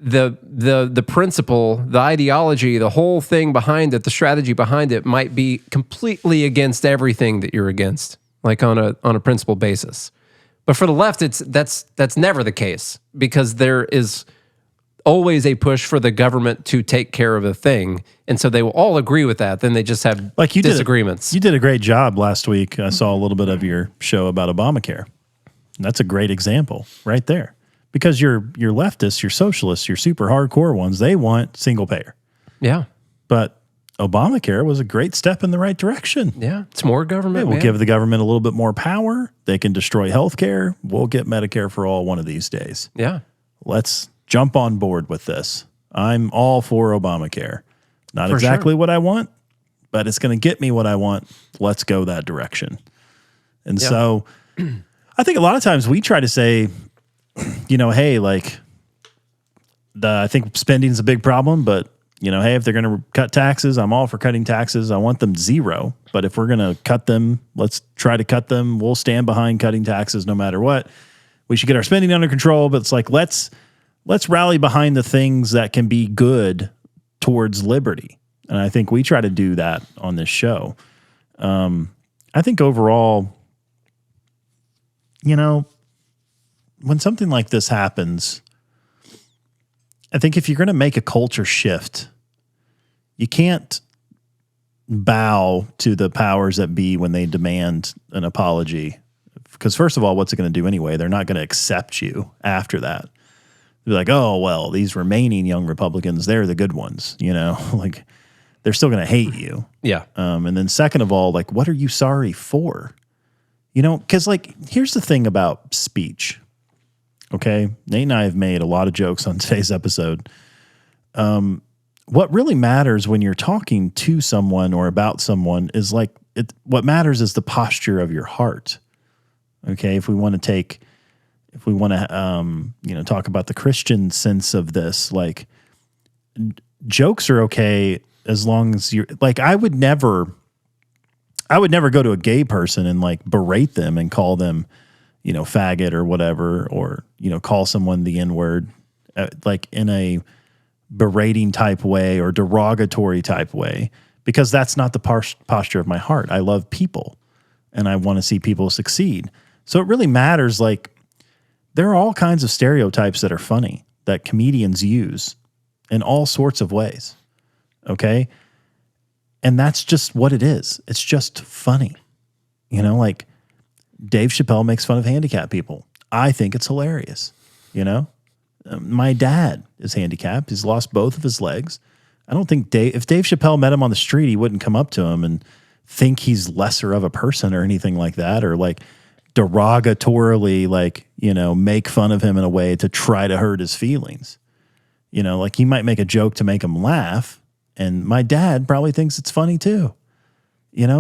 the principle, the ideology, the whole thing behind it, the strategy behind it might be completely against everything that you're against, like on a principle basis. But for the left, that's never the case, because there is always a push for the government to take care of a thing, and so they will all agree with that. Then they just have disagreements. You did a great job last week. I saw a little bit of your show about Obamacare. That's a great example right there. Because your leftists, your socialists, your super hardcore ones, they want single payer. Yeah. But Obamacare was a great step in the right direction. Yeah. It's more government. It will give the government a little bit more power. They can destroy healthcare. We'll get Medicare for all one of these days. Yeah. Let's jump on board with this. I'm all for Obamacare. Not exactly what I want, but it's going to get me what I want. Let's go that direction. And so I think a lot of times we try to say, hey, like, I think spending is a big problem, but, hey, if they're going to cut taxes, I'm all for cutting taxes. I want them zero. But if we're going to cut them, let's try to cut them. We'll stand behind cutting taxes no matter what. We should get our spending under control, but it's like, let's rally behind the things that can be good towards liberty. And I think we try to do that on this show. I think overall, when something like this happens, I think if you're going to make a culture shift, you can't bow to the powers that be when they demand an apology. Because first of all, what's it going to do anyway? They're not going to accept you after that. They're like, oh, well, these remaining young Republicans, they're the good ones, like they're still going to hate you. Yeah. And then second of all, like, what are you sorry for? Because like, here's the thing about speech. Okay, Nate and I have made a lot of jokes on today's episode. What really matters when you're talking to someone or about someone is like, what matters is the posture of your heart. Okay, if we want to talk about the Christian sense of this, like, jokes are okay as long as you're like, I would never go to a gay person and like berate them and call them, faggot or whatever, or, call someone the N-word, like in a berating type way or derogatory type way, because that's not the posture of my heart. I love people and I want to see people succeed. So it really matters. Like, there are all kinds of stereotypes that are funny that comedians use in all sorts of ways. Okay. And that's just what it is. It's just funny. Like, Dave Chappelle makes fun of handicapped people. I think it's hilarious. My dad is handicapped. He's lost both of his legs. I don't think if Dave Chappelle met him on the street, he wouldn't come up to him and think he's lesser of a person or anything like that, or like derogatorily, like, make fun of him in a way to try to hurt his feelings. Like, he might make a joke to make him laugh, and my dad probably thinks it's funny too.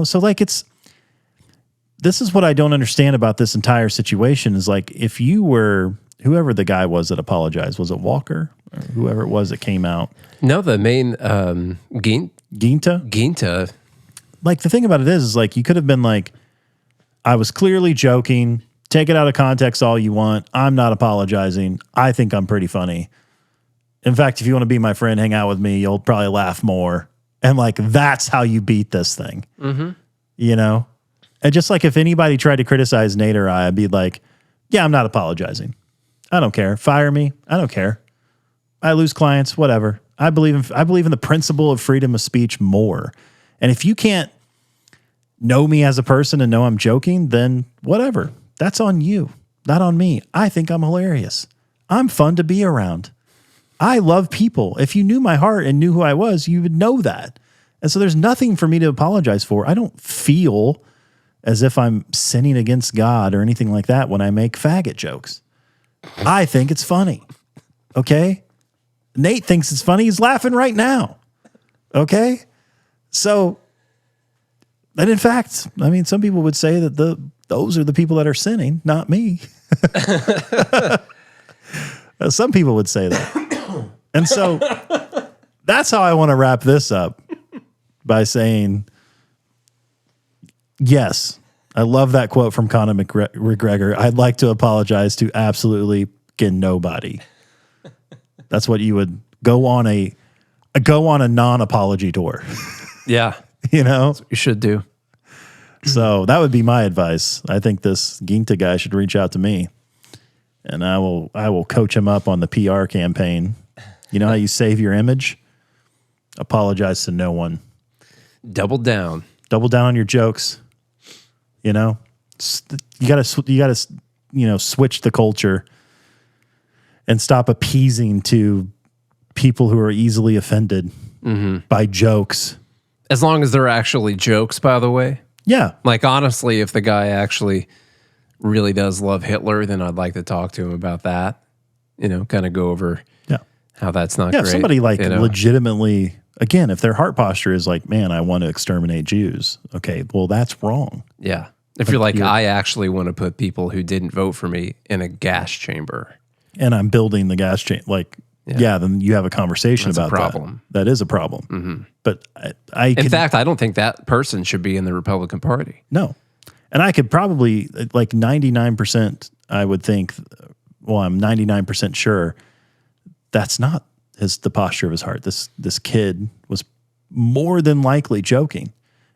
So like, this is what I don't understand about this entire situation is like, if you were, whoever the guy was that apologized, was it Walker or whoever it was that came out? No, the main Ginta. Like, the thing about it is like, you could have been like, I was clearly joking. Take it out of context all you want. I'm not apologizing. I think I'm pretty funny. In fact, if you want to be my friend, hang out with me, you'll probably laugh more. And like, that's how you beat this thing. Mm-hmm. And just like, if anybody tried to criticize Nate or I'd be like, yeah, I'm not apologizing. I don't care. Fire me. I don't care. I lose clients, whatever. I believe in the principle of freedom of speech more. And if you can't know me as a person and know I'm joking, then whatever. That's on you, not on me. I think I'm hilarious. I'm fun to be around. I love people. If you knew my heart and knew who I was, you would know that. And so there's nothing for me to apologize for. I don't feel as if I'm sinning against God or anything like that when I make faggot jokes. I think it's funny. Okay? Nate thinks it's funny. He's laughing right now. Okay? So, and in fact, I mean, some people would say that those are the people that are sinning, not me. Some people would say that. And so that's how I want to wrap this up, by saying, yes, I love that quote from Conor McGregor. I'd like to apologize to absolutely nobody. That's what you would go on a non-apology tour. Yeah. You know? You should do. So that would be my advice. I think this Ginta guy should reach out to me, and I will coach him up on the PR campaign. You know how you save your image? Apologize to no one. Double down. Double down on your jokes. You know, you gotta switch the culture and stop appeasing to people who are easily offended by jokes. As long as they're actually jokes, by the way. Yeah. Like, honestly, if the guy actually really does love Hitler, then I'd like to talk to him about that. You know, kind of go over how that's not great. If somebody legitimately, again, if their heart posture is like, man, I want to exterminate Jews. Okay, well, that's wrong. Yeah. If you're like, I actually want to put people who didn't vote for me in a gas chamber. And I'm building the gas chamber. Then you have a conversation That's about a problem. That is a problem. Mm-hmm. But in fact, I don't think that person should be in the Republican Party. No. And I could probably, 99%, I would think, well, I'm 99% sure that's not the posture of his heart. This kid was more than likely joking.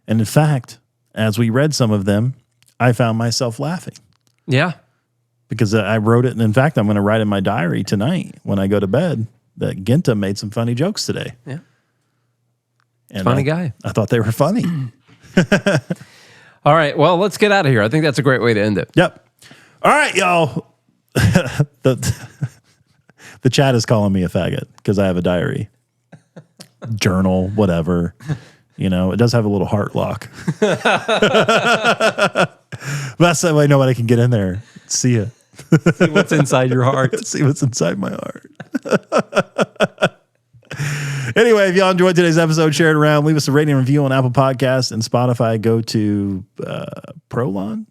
And in fact, as we read some of them, I found myself laughing. Yeah. Because I wrote it, and in fact, I'm going to write in my diary tonight when I go to bed that Ginta made some funny jokes today. Yeah. And funny guy. I thought they were funny. All right. Well, let's get out of here. I think that's a great way to end it. Yep. All right, y'all. The chat is calling me a faggot because I have a diary, journal, whatever. You know, it does have a little heart lock. That's the way nobody can get in there. See it. See what's inside your heart. See what's inside my heart. Anyway, if y'all enjoyed today's episode, share it around. Leave us a rating and review on Apple Podcasts and Spotify. Go to Prolon?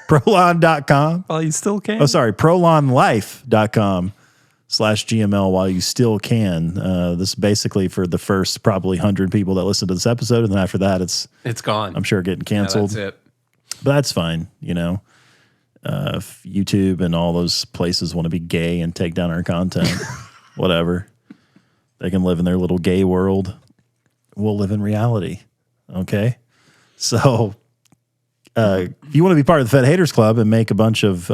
Prolon.com. While you still can. Oh, sorry. Prolonlife.com/GML while you still can. This is basically for the first probably 100 people that listen to this episode. And then after that, it's gone. I'm sure getting canceled. Yeah, that's it. But that's fine, you know. If YouTube and all those places want to be gay and take down our content, whatever. They can live in their little gay world. We'll live in reality. Okay? So, if you want to be part of the Fed Haters Club and make a bunch of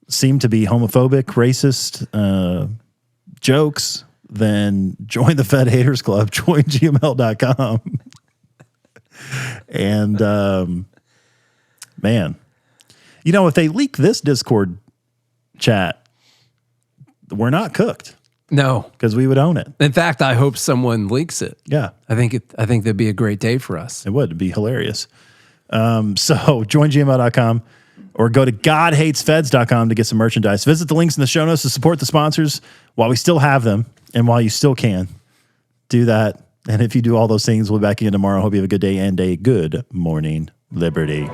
seem to be homophobic, racist jokes, then join the Fed Haters Club. Join gml.com. And, man, you know, if they leak this Discord chat, we're not cooked. No, because we would own it. In fact, I hope someone leaks it. Yeah, I think that'd be a great day for us. It would. It'd be hilarious. So join gml.com or go to godhatesfeds.com to get some merchandise. Visit the links in the show notes to support the sponsors while we still have them and while you still can. Do that. And if you do all those things, we'll be back again tomorrow. Hope you have a good day and a good morning, Liberty.